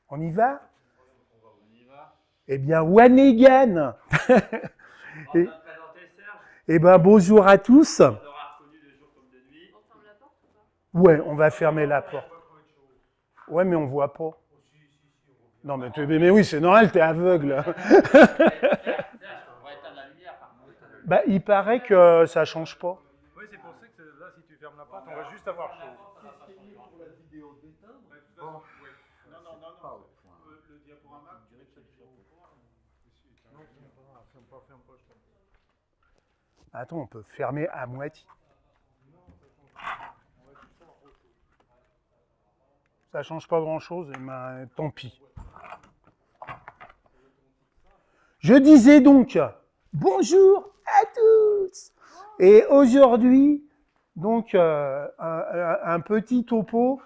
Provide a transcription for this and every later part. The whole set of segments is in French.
On y va? On y va. Eh bien, Wanegan. Eh bien, bonjour à tous. On aura reconnu de jour comme de nuit. On ferme la porte ou pas? Ouais, on va fermer la porte. Ouais, mais on voit pas. Non, mais oui, c'est normal, t'es aveugle. On va éteindre la lumière par contre. Bah, il paraît que ça change pas. Oui, c'est pour ça que là, si tu fermes la porte, on va juste avoir chaud. Qu'est-ce qui est mieux pour la vidéo d'éteindre? Bon. Non. Le diaporama, tu mets peut-être chaud. Non, ferme pas, je t'en prie. Attends, on peut fermer à moitié. Ça change pas grand-chose, mais tant pis. Je disais donc, bonjour à tous. Et aujourd'hui, donc, un petit topo.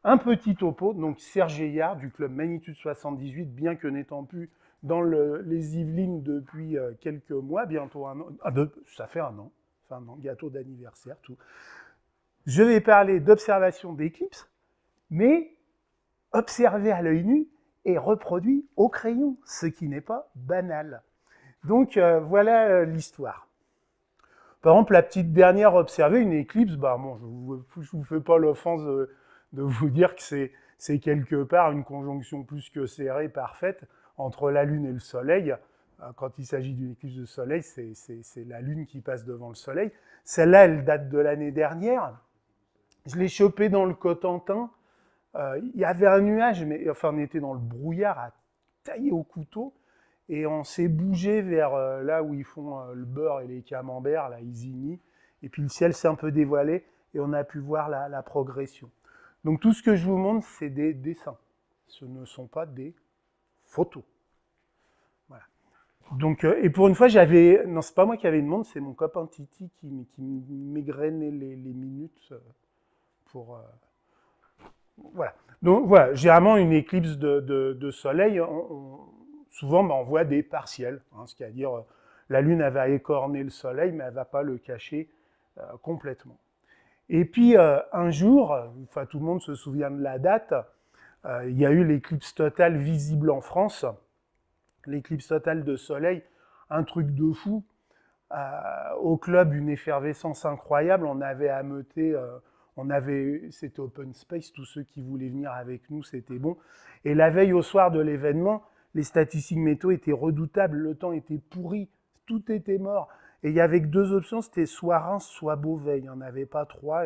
Donc Serge Geillard du club Magnitude 78, bien que n'étant plus dans les Yvelines depuis quelques mois, bientôt un an. Ça fait un an, gâteau d'anniversaire, tout. Je vais parler d'observation d'éclipses, mais observé à l'œil nu et reproduit au crayon, ce qui n'est pas banal. Donc voilà l'histoire. Par exemple, la petite dernière observée, une éclipse, bah bon, je vous fais pas l'offense de vous dire que c'est quelque part une conjonction plus que serrée, parfaite, entre la Lune et le Soleil. Quand il s'agit d'une éclipse de Soleil, c'est la Lune qui passe devant le Soleil. Celle-là, elle date de l'année dernière. Je l'ai chopée dans le Cotentin. Il y avait un nuage, mais enfin, on était dans le brouillard à tailler au couteau. Et on s'est bougé vers là où ils font le beurre et les camemberts, là, Isigny. Et puis le ciel s'est un peu dévoilé et on a pu voir la progression. Donc tout ce que je vous montre, c'est des dessins. Ce ne sont pas des photos. Voilà. Donc, et pour une fois, non, c'est pas moi qui avais une montre, c'est mon copain Titi qui m'égrenait les minutes pour... Voilà. Donc voilà, généralement une éclipse de soleil, souvent on voit des partiels, c'est-à-dire la Lune elle va écorner le soleil, mais elle ne va pas le cacher complètement. Et puis un jour, enfin tout le monde se souvient de la date, il y a eu l'éclipse totale visible en France, l'éclipse totale de soleil, un truc de fou. Au club, une effervescence incroyable, on avait ameuté... c'était open space, tous ceux qui voulaient venir avec nous, c'était bon. Et la veille au soir de l'événement, les statistiques météo étaient redoutables, le temps était pourri, tout était mort. Et il y avait que deux options, c'était soit Reims, soit Beauvais, il n'y en avait pas trois.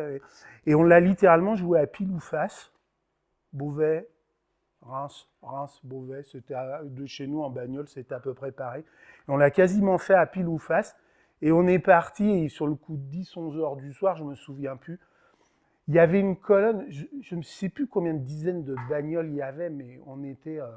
Et on l'a littéralement joué à pile ou face. Beauvais, Reims, Beauvais, c'était de chez nous en bagnole, c'était à peu près pareil. Et on l'a quasiment fait à pile ou face. Et on est parti, et sur le coup de 10-11 heures du soir, je ne me souviens plus, il y avait une colonne, je ne sais plus combien de dizaines de bagnoles il y avait, mais on était... je ne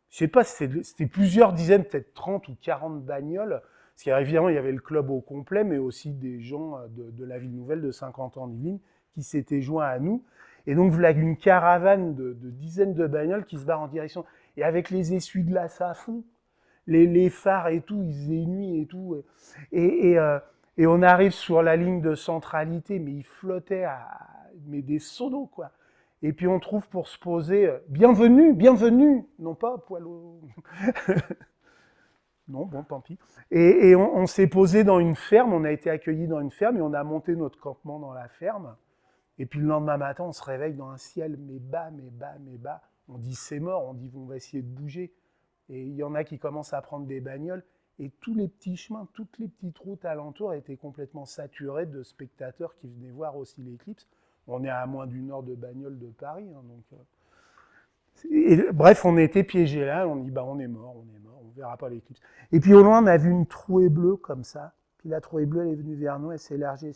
sais pas, c'était plusieurs dizaines, peut-être 30 ou 40 bagnoles. Parce qu'évidemment, il y avait le club au complet, mais aussi des gens de la ville nouvelle de 50 ans en Yvelines qui s'étaient joints à nous. Et donc, voilà une caravane de dizaines de bagnoles qui se barrent en direction. Et avec les essuie-glaces à fond, les phares et tout, il faisait nuit et tout. Et on arrive sur la ligne de centralité, mais il flottait mais des seaux d'eau, quoi. Et puis on trouve pour se poser « Bienvenue !» Non pas « Poilot !» Non, bon, tant pis. Et on s'est posé dans une ferme, on a été accueillis dans une ferme et on a monté notre campement dans la ferme. Et puis le lendemain matin, on se réveille dans un ciel mais bas. On dit « c'est mort », on dit « on va essayer de bouger ». Et il y en a qui commencent à prendre des bagnoles. Et tous les petits chemins, toutes les petites routes alentours étaient complètement saturées de spectateurs qui venaient voir aussi l'éclipse. On est à moins d'une heure de bagnole de Paris. Bref, on était piégés là, on dit on est mort, on ne verra pas l'éclipse. Et puis au loin, on a vu une trouée bleue comme ça. Puis la trouée bleue, elle est venue vers nous, elle s'est élargie.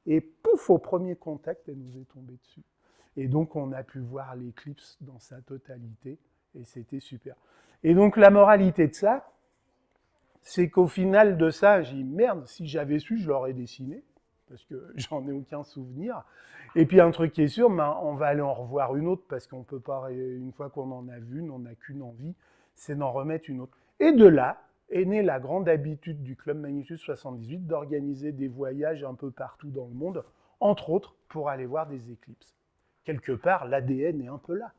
Et pouf, au premier contact, elle nous est tombée dessus. Et donc, on a pu voir l'éclipse dans sa totalité. Et c'était super. Et donc, la moralité de ça, c'est qu'au final de ça, j'ai dit, merde, si j'avais su, je l'aurais dessiné, parce que j'en ai aucun souvenir. Et puis, un truc qui est sûr, on va aller en revoir une autre, parce qu'on ne peut pas, une fois qu'on en a vu, on n'a qu'une envie, c'est d'en remettre une autre. Et de là est née la grande habitude du Club Magnitude 78 d'organiser des voyages un peu partout dans le monde, entre autres pour aller voir des éclipses. Quelque part, l'ADN est un peu là.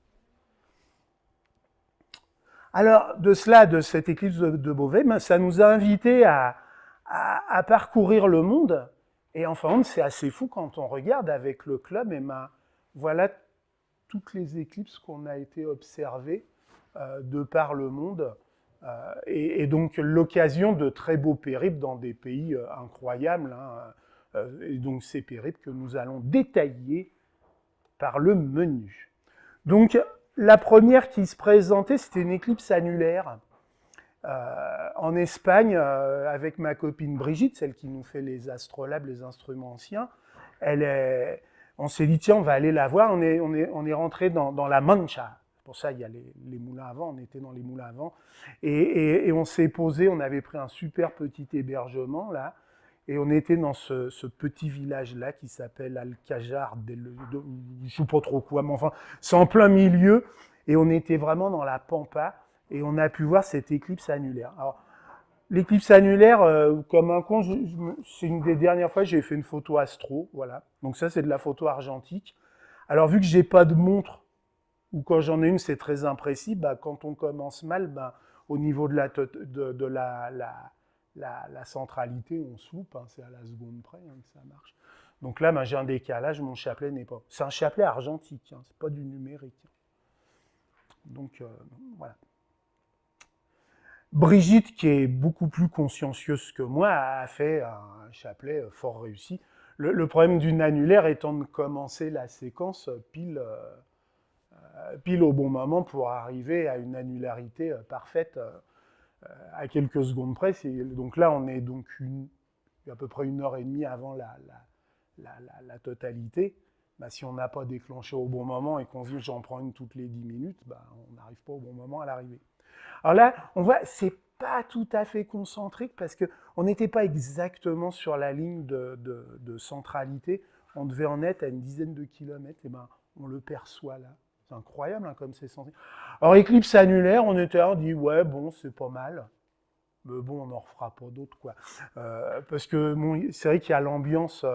Alors, de cette éclipse de Beauvais, ben, ça nous a invités à parcourir le monde. Et en fin de compte, c'est assez fou quand on regarde avec le club, et ben, voilà toutes les éclipses qu'on a été observées de par le monde. Et donc, l'occasion de très beaux périples dans des pays incroyables. Hein, et donc, ces périples que nous allons détailler par le menu. Donc, la première qui se présentait, c'était une éclipse annulaire en Espagne, avec ma copine Brigitte, celle qui nous fait les astrolabes, les instruments anciens. On s'est dit, tiens, on va aller la voir. On est rentré dans la Mancha. Pour ça, il y a les moulins à vent. On était dans les moulins à vent. Et on s'est posé. On avait pris un super petit hébergement, là. Et on était dans ce petit village-là qui s'appelle Alcajar, je ne sais pas trop quoi, mais enfin, c'est en plein milieu. Et on était vraiment dans la pampa. Et on a pu voir cette éclipse annulaire. Alors, l'éclipse annulaire, comme un con, c'est une des dernières fois que j'ai fait une photo astro. Voilà. Donc ça, c'est de la photo argentique. Alors, vu que j'ai pas de montre, ou quand j'en ai une, c'est très imprécis, bah, quand on commence mal, bah, au niveau de la centralité, on se loupe, hein, c'est à la seconde près hein, que ça marche. Donc là, bah, j'ai un décalage, mon chapelet n'est pas... C'est un chapelet argentique, hein, c'est pas du numérique. Donc, voilà. Brigitte, qui est beaucoup plus consciencieuse que moi, a fait un chapelet fort réussi. Le problème d'une annulaire étant de commencer la séquence pile au bon moment pour arriver à une annularité parfaite à quelques secondes près. Donc là, on est donc à peu près 1h30 avant la totalité. Bah, si on n'a pas déclenché au bon moment et qu'on se dit j'en prends une toutes les 10 minutes, bah, on n'arrive pas au bon moment à l'arrivée. Alors là, on voit, c'est pas tout à fait concentrique parce qu'on n'était pas exactement sur la ligne de centralité. On devait en être à une dizaine de kilomètres, et ben on le perçoit là. C'est incroyable hein, comme c'est censé. Alors, éclipse annulaire, on était là, on dit ouais, bon, c'est pas mal. Mais bon, on n'en refera pas d'autres, quoi. Parce que bon, c'est vrai qu'il y a l'ambiance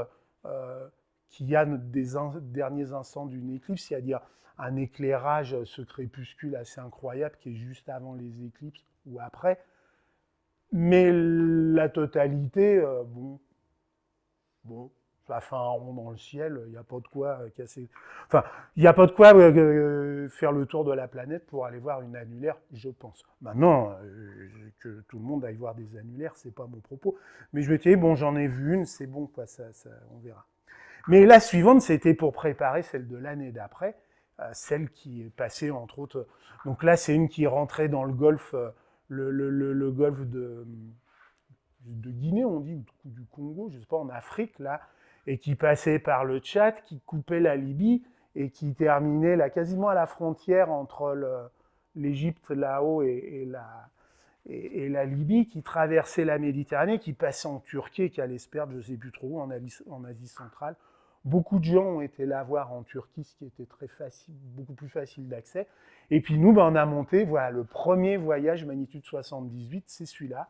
qu'il y a des derniers instants d'une éclipse, c'est-à-dire un éclairage, ce crépuscule assez incroyable qui est juste avant les éclipses ou après. Mais la totalité, bon, ça fait un rond dans le ciel, il n'y a pas de quoi casser. Enfin, il n'y a pas de quoi faire le tour de la planète pour aller voir une annulaire, je pense. Maintenant, que tout le monde aille voir des annulaires, c'est pas mon propos. Mais je me disais, bon, j'en ai vu une, c'est bon, quoi, ça, on verra. Mais la suivante, c'était pour préparer celle de l'année d'après, celle qui est passée, entre autres. Donc là, c'est une qui est rentrée dans le golfe, le golfe de Guinée, on dit, ou du Congo, je ne sais pas, en Afrique, là, et qui passait par le Tchad, qui coupait la Libye, et qui terminait là, quasiment à la frontière entre l'Égypte, là-haut, et la Libye, qui traversait la Méditerranée, qui passait en Turquie, qui allait se perdre, je ne sais plus trop où, en Asie centrale. Beaucoup de gens ont été là voir en Turquie, ce qui était très facile, beaucoup plus facile d'accès. Et puis nous, ben, on a monté, voilà, le premier voyage magnitude 78, c'est celui-là.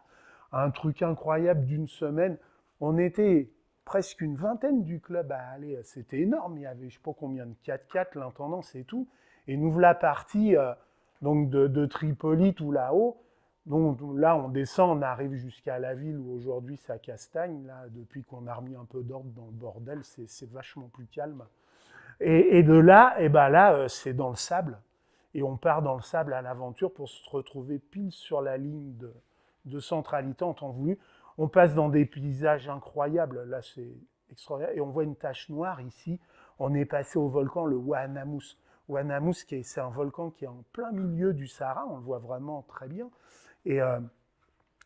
Un truc incroyable d'une semaine. On était presque une vingtaine du club à aller, c'était énorme. Il y avait je ne sais pas combien de 4x4, l'intendance et tout. Et nous voilà partis donc de Tripoli tout là-haut. Donc là, on descend, on arrive jusqu'à la ville où aujourd'hui ça castagne. Là, depuis qu'on a remis un peu d'ordre dans le bordel, c'est vachement plus calme. Et de là, et ben là, c'est dans le sable. Et on part dans le sable à l'aventure pour se retrouver pile sur la ligne de centralité en temps voulu. On passe dans des paysages incroyables. Là, c'est extraordinaire. Et on voit une tache noire ici. On est passé au volcan, le Ouanamouz. Ouanamouz, c'est un volcan qui est en plein milieu du Sahara. On le voit vraiment très bien. Et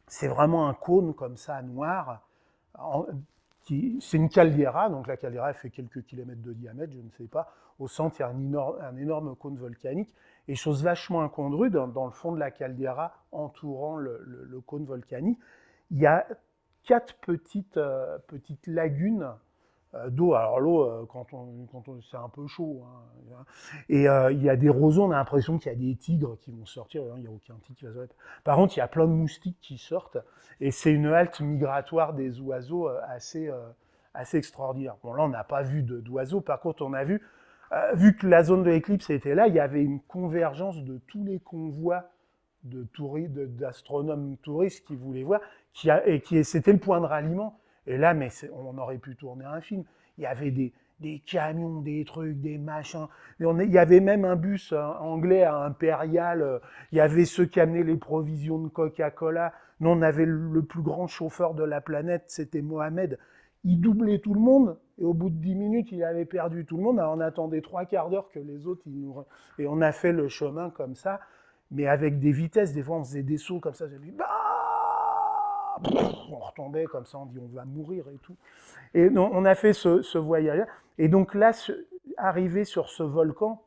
c'est vraiment un cône comme ça, noir. C'est une caldeira, donc la caldeira elle fait quelques kilomètres de diamètre, je ne sais pas. Au centre, il y a un énorme cône volcanique. Et chose vachement incongrue, dans le fond de la caldeira, entourant le cône volcanique, il y a 4 petites lagunes d'eau. Alors l'eau, c'est un peu chaud. Hein. Et il y a des roseaux, on a l'impression qu'il y a des tigres qui vont sortir. Il n'y a aucun tigre qui va sortir. Par contre, il y a plein de moustiques qui sortent. Et c'est une halte migratoire des oiseaux assez extraordinaire. Bon, là, on n'a pas vu d'oiseaux. Par contre, on a vu que la zone de l'éclipse était là, il y avait une convergence de tous les convois d'astronomes touristes qui voulaient voir, c'était le point de ralliement. Et là, mais on aurait pu tourner un film. Il y avait des camions, des trucs, des machins. Il y avait même un bus anglais à Impérial. Il y avait ceux qui amenaient les provisions de Coca-Cola. Nous, on avait le plus grand chauffeur de la planète, c'était Mohamed. Il doublait tout le monde, et au bout de 10 minutes, il avait perdu tout le monde. Alors, on attendait 3/4 d'heure que les autres, et on a fait le chemin comme ça, mais avec des vitesses. Des fois, on faisait des sauts comme ça. On retombait comme ça, on dit on va mourir et tout. Et donc, on a fait ce voyage-là. Et donc là, arrivé sur ce volcan,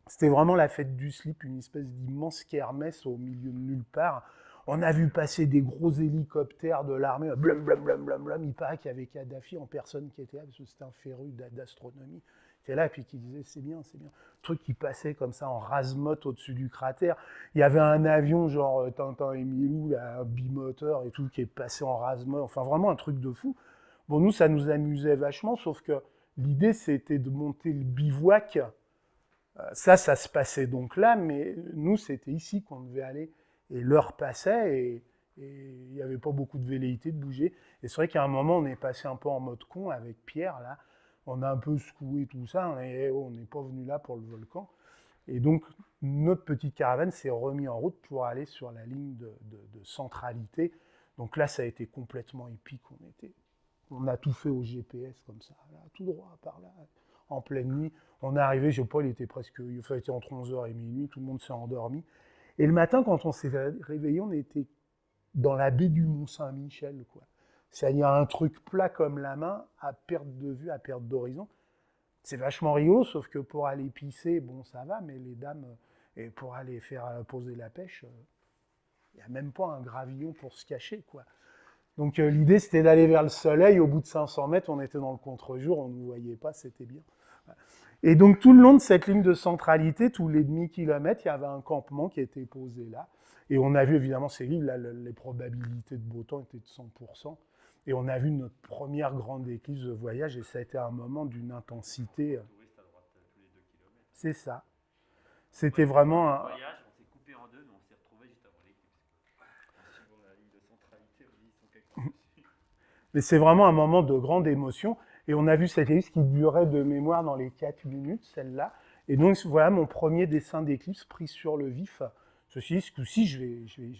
c'était vraiment la fête du slip, une espèce d'immense kermesse au milieu de nulle part. On a vu passer des gros hélicoptères de l'armée, blum, blum, blum, blum, blum. Il paraît qu'il y avait Kadhafi en personne qui était là, parce que c'était un féru d'astronomie. Il était là, et puis qui disait c'est bien, c'est bien. Le truc qui passait comme ça en rase-motte au-dessus du cratère. Il y avait un avion genre Tintin et Milou, un bimoteur et tout, qui est passé en rase-motte. Enfin, vraiment un truc de fou. Bon, nous, ça nous amusait vachement, sauf que l'idée, c'était de monter le bivouac. Ça se passait donc là, mais nous, c'était ici qu'on devait aller. Et l'heure passait, et il n'y avait pas beaucoup de velléité de bouger. Et c'est vrai qu'à un moment, on est passé un peu en mode con avec Pierre, là. On a un peu secoué tout ça, on n'est pas venu là pour le volcan. Et donc, notre petite caravane s'est remise en route pour aller sur la ligne de centralité. Donc là, ça a été complètement épique. On a tout fait au GPS comme ça, là, tout droit, par là, en pleine nuit. On est arrivé, je ne sais pas, il était entre 11h et minuit, tout le monde s'est endormi. Et le matin, quand on s'est réveillé, on était dans la baie du Mont-Saint-Michel, quoi. Il y a un truc plat comme la main, à perte de vue, à perte d'horizon. C'est vachement rigolo, sauf que pour aller pisser, bon, ça va, mais les dames, et pour aller faire poser la pêche, il n'y a même pas un gravillon pour se cacher, quoi. Donc l'idée, c'était d'aller vers le soleil. Au bout de 500 mètres, on était dans le contre-jour, on ne nous voyait pas, c'était bien. Et donc tout le long de cette ligne de centralité, tous les demi-kilomètres, il y avait un campement qui était posé là. Et on a vu évidemment ces villes, là, les probabilités de beau temps étaient de 100%. Et on a vu notre première grande éclipse de voyage, et ça a été un moment d'une intensité. C'est ça. C'était vraiment un voyage, on s'est coupé en deux, mais on s'est retrouvés juste avant l'éclipse. Suivant la ligne de centralité, ils sont quelque chose dessus. Mais c'est vraiment un moment de grande émotion. Et on a vu cette éclipse qui durait de mémoire dans les 4 minutes, celle-là. Et donc, voilà mon premier dessin d'éclipse pris sur le vif. Ceci dit, ce coup-ci, je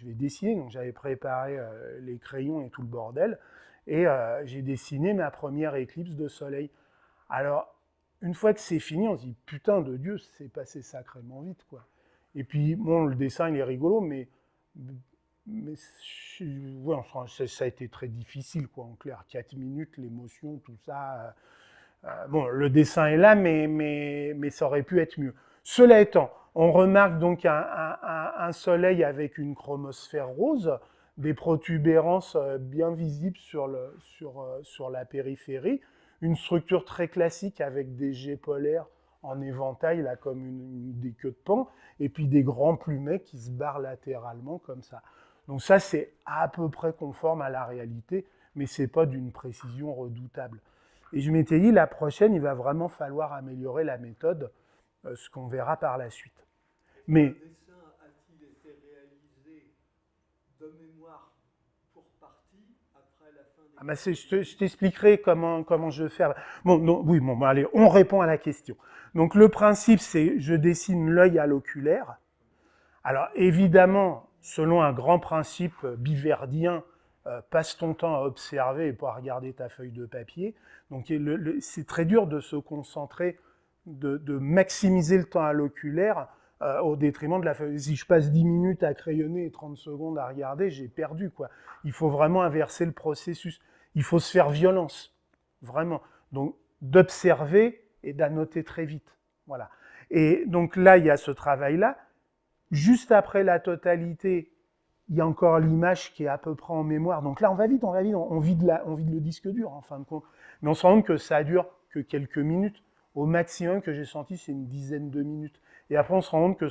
vais dessiner. Donc, j'avais préparé les crayons et tout le bordel. Et j'ai dessiné ma première éclipse de soleil. Alors, une fois que c'est fini, on se dit, putain de Dieu, c'est passé sacrément vite, quoi. Et puis, bon, le dessin, il est rigolo, mais ouais, enfin, ça a été très difficile, quoi, en clair. 4 minutes, l'émotion, tout ça. Bon, le dessin est là, mais ça aurait pu être mieux. Cela étant, on remarque donc un soleil avec une chromosphère rose, des protubérances bien visibles sur la périphérie, une structure très classique avec des jets polaires en éventail, là, comme des queues de paon, et puis des grands plumets qui se barrent latéralement comme ça. Donc ça, c'est à peu près conforme à la réalité, mais ce n'est pas d'une précision redoutable. Et je m'étais dit, la prochaine, il va vraiment falloir améliorer la méthode, ce qu'on verra par la suite. Mais Le dessin a-t-il été réalisé de mémoire pour partie après la fin des... je t'expliquerai comment je vais faire. Bon, non, oui, bon, allez, on répond à la question. Donc le principe, c'est je dessine l'œil à l'oculaire. Alors évidemment, selon un grand principe biverdien, passe ton temps à observer et pas à regarder ta feuille de papier. Donc c'est très dur de se concentrer, de maximiser le temps à l'oculaire au détriment de la feuille. Si je passe 10 minutes à crayonner et 30 secondes à regarder, j'ai perdu, quoi. Il faut vraiment inverser le processus. Il faut se faire violence, vraiment. Donc d'observer et d'annoter très vite. Voilà. Et donc là, il y a ce travail-là. Juste après la totalité, il y a encore l'image qui est à peu près en mémoire. Donc là, on va vite, on vide le disque dur, en fin de compte. Mais on se rend compte que ça dure que quelques minutes. Au maximum que j'ai senti, c'est une dizaine de minutes. Et après, on se rend compte que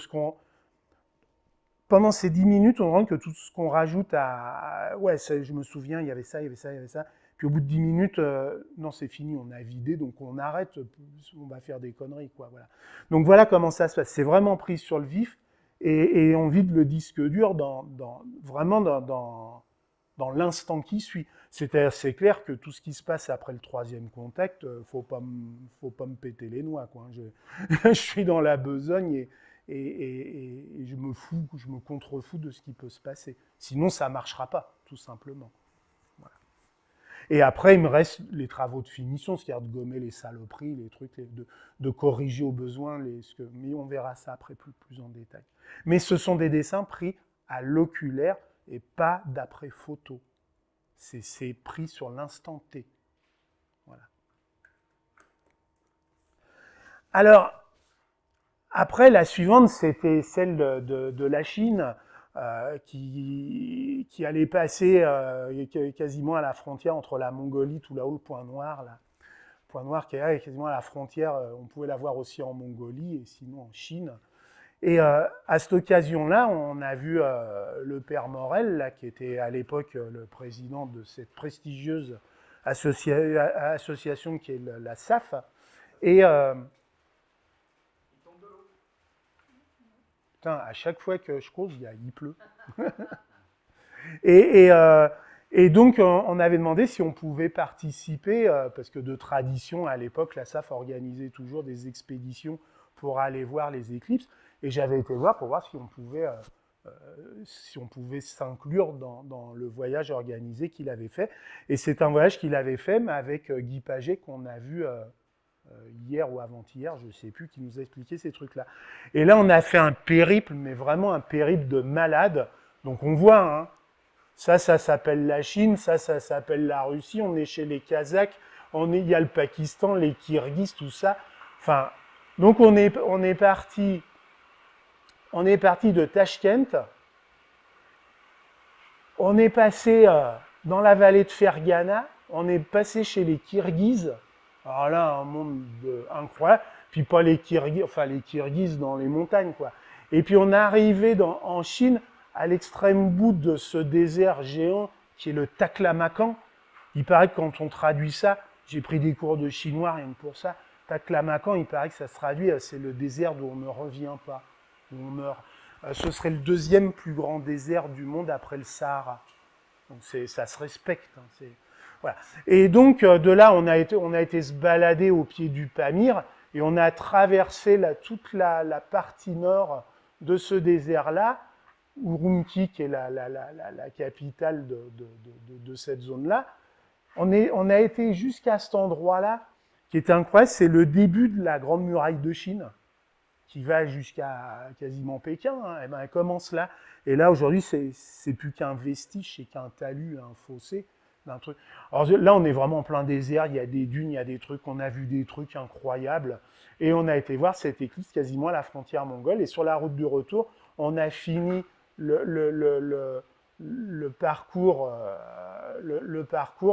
pendant ces 10 minutes, on se rend compte que tout ce qu'on rajoute ouais, je me souviens, il y avait ça, il y avait ça, il y avait ça. Puis au bout de 10 minutes, non, c'est fini, on a vidé, donc on arrête, on va faire des conneries, quoi. Voilà. Donc voilà comment ça se passe. C'est vraiment pris sur le vif et on vide le disque dur vraiment dans l'instant qui suit. C'est clair que tout ce qui se passe après le troisième contact, faut pas me péter les noix, quoi. Je suis dans la besogne et je me contrefous de ce qui peut se passer. Sinon, ça marchera pas, tout simplement. Voilà. Et après, il me reste les travaux de finition, c'est-à-dire de gommer les saloperies, les trucs, de corriger au besoin, mais on verra ça après plus en détail. Mais ce sont des dessins pris à l'oculaire et pas d'après photo. C'est pris sur l'instant T. Voilà. Alors, après, la suivante, c'était celle de la Chine, qui allait passer quasiment à la frontière entre la Mongolie, tout là-haut, le point noir, là. Le point noir qui est quasiment à la frontière, on pouvait la voir aussi en Mongolie et sinon en Chine. Et à cette occasion-là, on a vu le père Morel, là, qui était à l'époque le président de cette prestigieuse association qui est la SAF. Et putain, à chaque fois que je cause, il pleut. et donc, on avait demandé si on pouvait participer, parce que de tradition, à l'époque, la SAF organisait toujours des expéditions pour aller voir les éclipses. Et j'avais été voir pour voir si on pouvait s'inclure dans le voyage organisé qu'il avait fait. Et c'est un voyage qu'il avait fait, mais avec Guy Paget, qu'on a vu hier ou avant-hier, je ne sais plus, qui nous a expliqué ces trucs-là. Et là, on a fait un périple, mais vraiment un périple de malade. Donc on voit, hein, ça s'appelle la Chine, ça s'appelle la Russie, on est chez les Kazakhs, il y a le Pakistan, les Kirghizes, tout ça. Enfin, donc on est parti de Tachkent, on est passé dans la vallée de Fergana, on est passé chez les Kirghizes, alors là, un monde incroyable, puis pas les Kirghizes, enfin les Kirghizes dans les montagnes, quoi. Et puis on est arrivé en Chine, à l'extrême bout de ce désert géant qui est le Taklamakan. Il paraît que quand on traduit ça, j'ai pris des cours de chinois rien que pour ça, Taklamakan, il paraît que ça se traduit, c'est le désert d'où on ne revient pas. Où on meurt. Ce serait le deuxième plus grand désert du monde après le Sahara. Donc ça se respecte. Hein, voilà. Et donc de là, on a été se balader au pied du Pamir et on a traversé toute la partie nord de ce désert-là, Urumqi, qui est la capitale de cette zone-là. On a été jusqu'à cet endroit-là, qui est incroyable, c'est le début de la Grande Muraille de Chine, qui va jusqu'à quasiment Pékin, hein. Et ben, elle commence là. Et là, aujourd'hui, c'est plus qu'un vestige, c'est qu'un talus, un fossé d'un truc. Alors là, on est vraiment en plein désert, il y a des dunes, il y a des trucs, on a vu des trucs incroyables. Et on a été voir cette éclipse quasiment à la frontière mongole. Et sur la route du retour, on a fini le parcours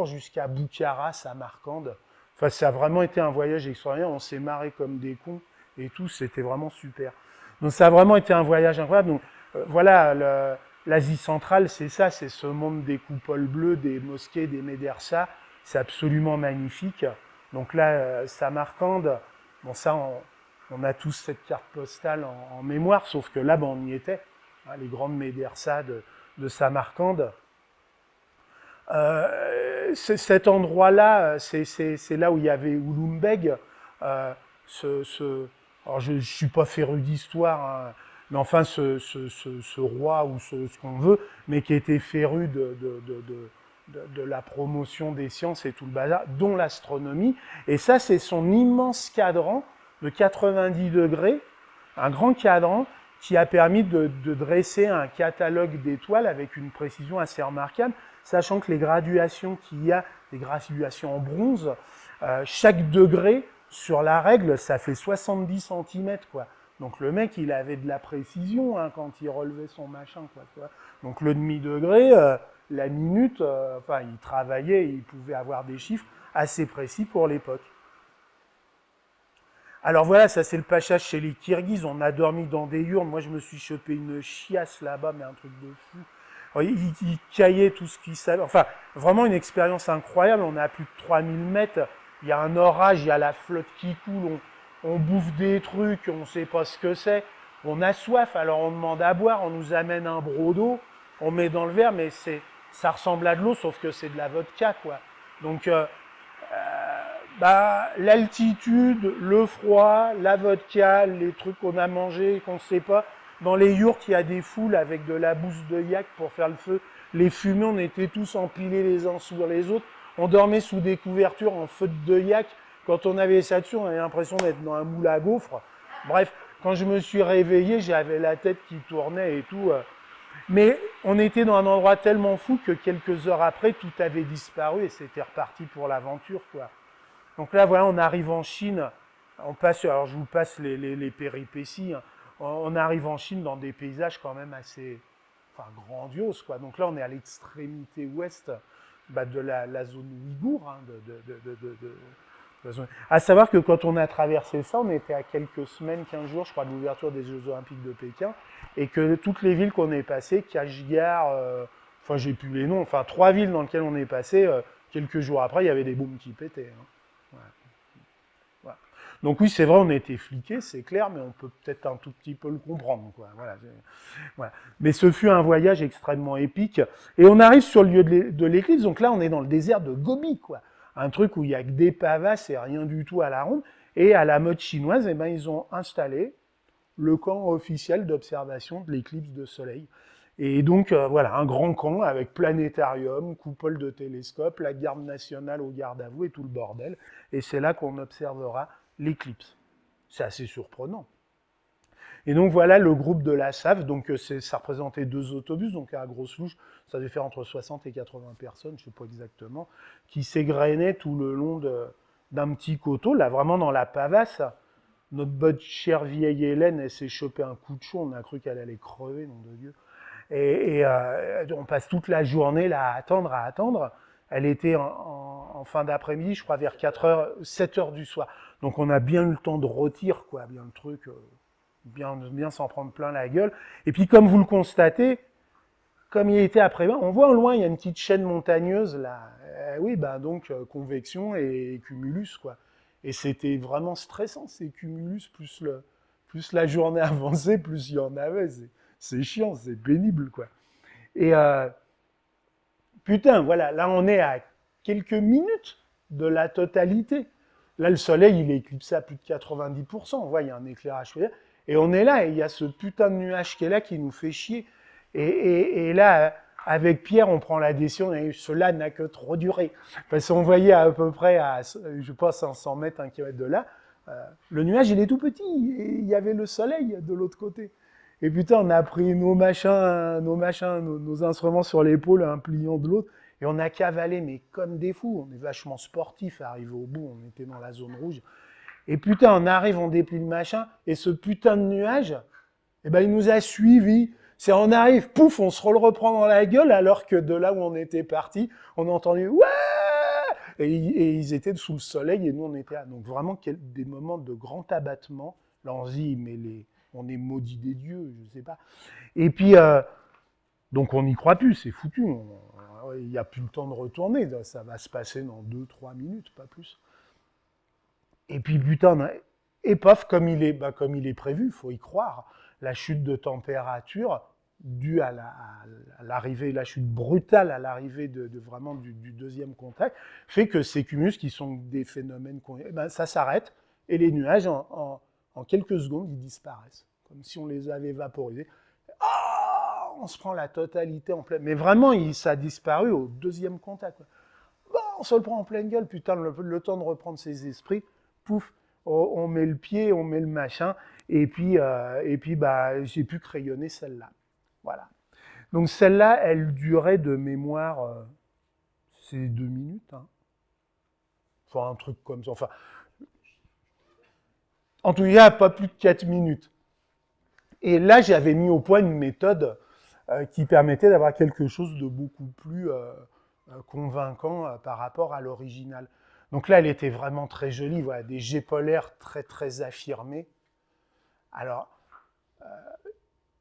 jusqu'à Bukhara, Samarcande. Enfin, ça a vraiment été un voyage extraordinaire, on s'est marré comme des cons. Et tout, c'était vraiment super. Donc ça a vraiment été un voyage incroyable. Donc voilà, l'Asie centrale, c'est ça, c'est ce monde des coupoles bleues, des mosquées, des médersas. C'est absolument magnifique. Donc là, Samarcande, bon ça, on a tous cette carte postale en mémoire, sauf que là, ben, on y était, hein, les grandes médersas de Samarcande. Cet endroit-là, c'est là où il y avait Ulugh alors je ne suis pas féru d'histoire, hein, mais enfin ce roi ou ce qu'on veut, mais qui était féru de la promotion des sciences et tout le bazar, dont l'astronomie. Et ça, c'est son immense cadran de 90 degrés, un grand cadran qui a permis de dresser un catalogue d'étoiles avec une précision assez remarquable, sachant que les graduations qu'il y a, des graduations en bronze, chaque degré sur la règle, ça fait 70 cm, quoi. Donc le mec, il avait de la précision, hein, quand il relevait son machin, quoi. Tu vois. Donc le demi-degré, la minute, enfin, il travaillait, il pouvait avoir des chiffres assez précis pour l'époque. Alors voilà, ça c'est le pachage chez les Kirghizes. On a dormi dans des urnes. Moi, je me suis chopé une chiasse là-bas, mais un truc de fou. Alors, ils caillaient tout ce qu'ils savaient. Enfin, vraiment une expérience incroyable. On est à plus de 3000 mètres. Il y a un orage, il y a la flotte qui coule. On bouffe des trucs, on ne sait pas ce que c'est. On a soif, alors on demande à boire. On nous amène un broc d'eau. On met dans le verre, mais ça ressemble à de l'eau, sauf que c'est de la vodka, quoi. Donc, l'altitude, le froid, la vodka, les trucs qu'on a mangés, qu'on ne sait pas. Dans les yourtes, il y a des foules avec de la bouse de yak pour faire le feu. Les fumées, on était tous empilés les uns sur les autres. On dormait sous des couvertures en feu de yak. Quand on avait ça dessus, on avait l'impression d'être dans un moule à gaufres. Bref, quand je me suis réveillé, j'avais la tête qui tournait et tout. Mais on était dans un endroit tellement fou que quelques heures après, tout avait disparu et c'était reparti pour l'aventure, quoi. Donc là, voilà, on arrive en Chine. On passe, alors je vous passe les péripéties. Hein. On arrive en Chine dans des paysages quand même assez, grandioses, quoi. Donc là, on est à l'extrémité ouest de la zone ouïghour. Hein, la zone. À savoir que quand on a traversé ça, on était à quelques semaines, 15 jours, je crois, de l'ouverture des Jeux Olympiques de Pékin, et que toutes les villes qu'on est passées, Kashgar, j'ai plus les noms, 3 villes dans lesquelles on est passé, quelques jours après, il y avait des bombes qui pétaient. Hein. Voilà. Donc oui, c'est vrai, on a été fliqués, c'est clair, mais on peut peut-être un tout petit peu le comprendre, quoi. Voilà. Mais ce fut un voyage extrêmement épique. Et on arrive sur le lieu de l'éclipse, donc là, on est dans le désert de Gobi, quoi. Un truc où il n'y a que des pavasses et rien du tout à la ronde. Et à la mode chinoise, ils ont installé le camp officiel d'observation de l'éclipse de soleil. Et donc, un grand camp avec planétarium, coupole de télescope, la garde nationale au garde à vous et tout le bordel. Et c'est là qu'on observera l'éclipse. C'est assez surprenant. Et donc, voilà le groupe de la SAF. Donc, ça représentait 2 autobus. Donc, à grosse louche, ça devait faire entre 60 et 80 personnes, je ne sais pas exactement, qui s'égrenaient tout le long d'un petit coteau, là, vraiment dans la pavasse. Notre bonne chère vieille Hélène, elle s'est chopé un coup de chaud. On a cru qu'elle allait crever, nom de Dieu. Et on passe toute la journée là à attendre. Elle était en fin d'après-midi, je crois vers 7h du soir. Donc on a bien eu le temps de rôtir, quoi, bien le truc, bien s'en prendre plein la gueule. Et puis comme vous le constatez, comme il était après, on voit au loin, il y a une petite chaîne montagneuse là. Donc convection et cumulus, quoi. Et c'était vraiment stressant, ces cumulus, plus la journée avançait, plus il y en avait. C'est chiant, c'est pénible, quoi. Et voilà, là on est à quelques minutes de la totalité. Là, le soleil, il est éclipsé à plus de 90%. On voit, il y a un éclairage. Et on est là, et il y a ce putain de nuage qui est là, qui nous fait chier. Et là, avec Pierre, on prend la décision, et cela n'a que trop duré. Parce qu'on voyait à peu près, je pense, 100 mètres, 1 km de là, le nuage, il est tout petit, et il y avait le soleil de l'autre côté. Et on a pris nos instruments sur l'épaule, un pliant de l'autre, et on a cavalé, mais comme des fous. On est vachement sportifs, arrivé au bout, on était dans la zone rouge. Et on arrive, on déplie le machin, et ce putain de nuage, il nous a suivis. On arrive, pouf, on se le reprend dans la gueule, alors que de là où on était parti, on a entendu « Ouais !» et ils étaient sous le soleil, et nous, on était là. Donc vraiment, des moments de grand abattement. Là, on se dit, mais on est maudit des dieux, je ne sais pas. Et puis, donc on n'y croit plus, c'est foutu. Il n'y a plus le temps de retourner, ça va se passer dans 2-3 minutes, pas plus. Et puis, et paf, comme il est prévu, il faut y croire, la chute de température due à l'arrivée, la chute brutale à l'arrivée vraiment du deuxième contact, fait que ces cumulus, qui sont des phénomènes, ça s'arrête, et les nuages, en quelques secondes, ils disparaissent, comme si on les avait vaporisés. Oh, on se prend la totalité en pleine... Mais vraiment, ça a disparu au deuxième contact. Bon, on se le prend en pleine gueule, le temps de reprendre ses esprits, pouf, on met le pied, on met le machin, et puis j'ai pu crayonner celle-là. Voilà. Donc celle-là, elle durait de mémoire, c'est 2 minutes, hein. Enfin, un truc comme ça. Enfin, en tout cas, pas plus de 4 minutes. Et là, j'avais mis au point une méthode qui permettait d'avoir quelque chose de beaucoup plus convaincant par rapport à l'original. Donc là, elle était vraiment très jolie, voilà, des jets polaires très très affirmés. Alors,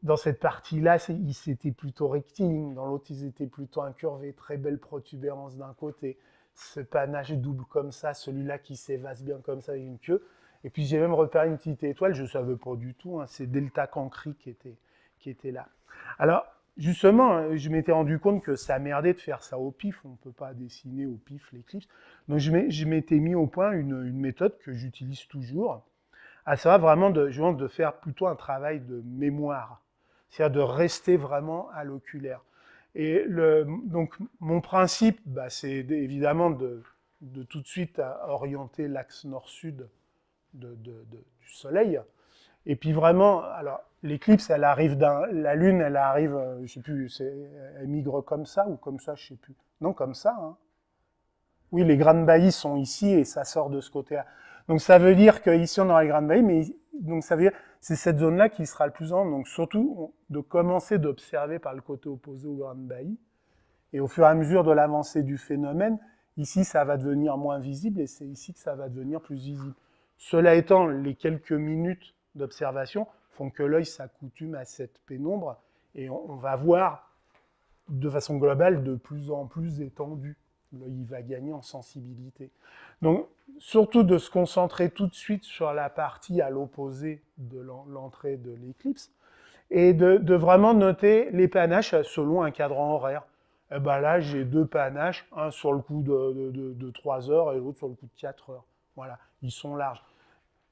dans cette partie-là, ils étaient plutôt rectilignes, dans l'autre, ils étaient plutôt incurvés, très belle protubérance d'un côté, ce panache double comme ça, celui-là qui s'évase bien comme ça avec une queue. Et puis j'ai même repéré une petite étoile, je ne savais pas du tout, hein, c'est Delta Cancri qui était là. Alors, justement, je m'étais rendu compte que ça merdait de faire ça au pif, on ne peut pas dessiner au pif l'éclipse. Donc je m'étais mis au point une méthode que j'utilise toujours, à savoir vraiment de faire plutôt un travail de mémoire, c'est-à-dire de rester vraiment à l'oculaire. Et donc mon principe, bah, c'est évidemment de tout de suite orienter l'axe nord-sud du Soleil. Et puis vraiment, alors l'éclipse, elle arrive la Lune, elle arrive, je sais plus, elle migre comme ça ou comme ça, je sais plus. Non, comme ça. Hein. Oui, les grandes baillies sont ici et ça sort de ce côté-là. Donc ça veut dire qu'ici on aura les grandes baillies, mais donc ça veut dire c'est cette zone-là qui sera le plus ample. Donc surtout de commencer d'observer par le côté opposé aux grandes baillies. Et au fur et à mesure de l'avancée du phénomène, ici ça va devenir moins visible et c'est ici que ça va devenir plus visible. Cela étant, les quelques minutes d'observation font que l'œil s'accoutume à cette pénombre et on va voir de façon globale de plus en plus étendu. L'œil va gagner en sensibilité. Donc, surtout de se concentrer tout de suite sur la partie à l'opposé de l'entrée de l'éclipse et de vraiment noter les panaches selon un cadran horaire. Et ben là, j'ai 2 panaches, un sur le coup de 3 heures et l'autre sur le coup de 4 heures. Voilà, ils sont larges.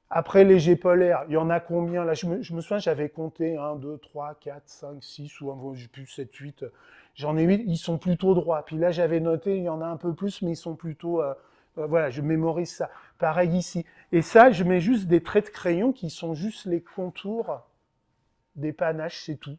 Après les jets polaires, il y en a combien? Là, je me souviens, j'avais compté 1, 2, 3, 4, 5, 6, ou j'ai plus 7, 8. J'en ai 8, ils sont plutôt droits. Puis là, j'avais noté, il y en a un peu plus, mais ils sont plutôt... voilà, je mémorise ça. Pareil ici. Et ça, je mets juste des traits de crayon qui sont juste les contours des panaches, c'est tout.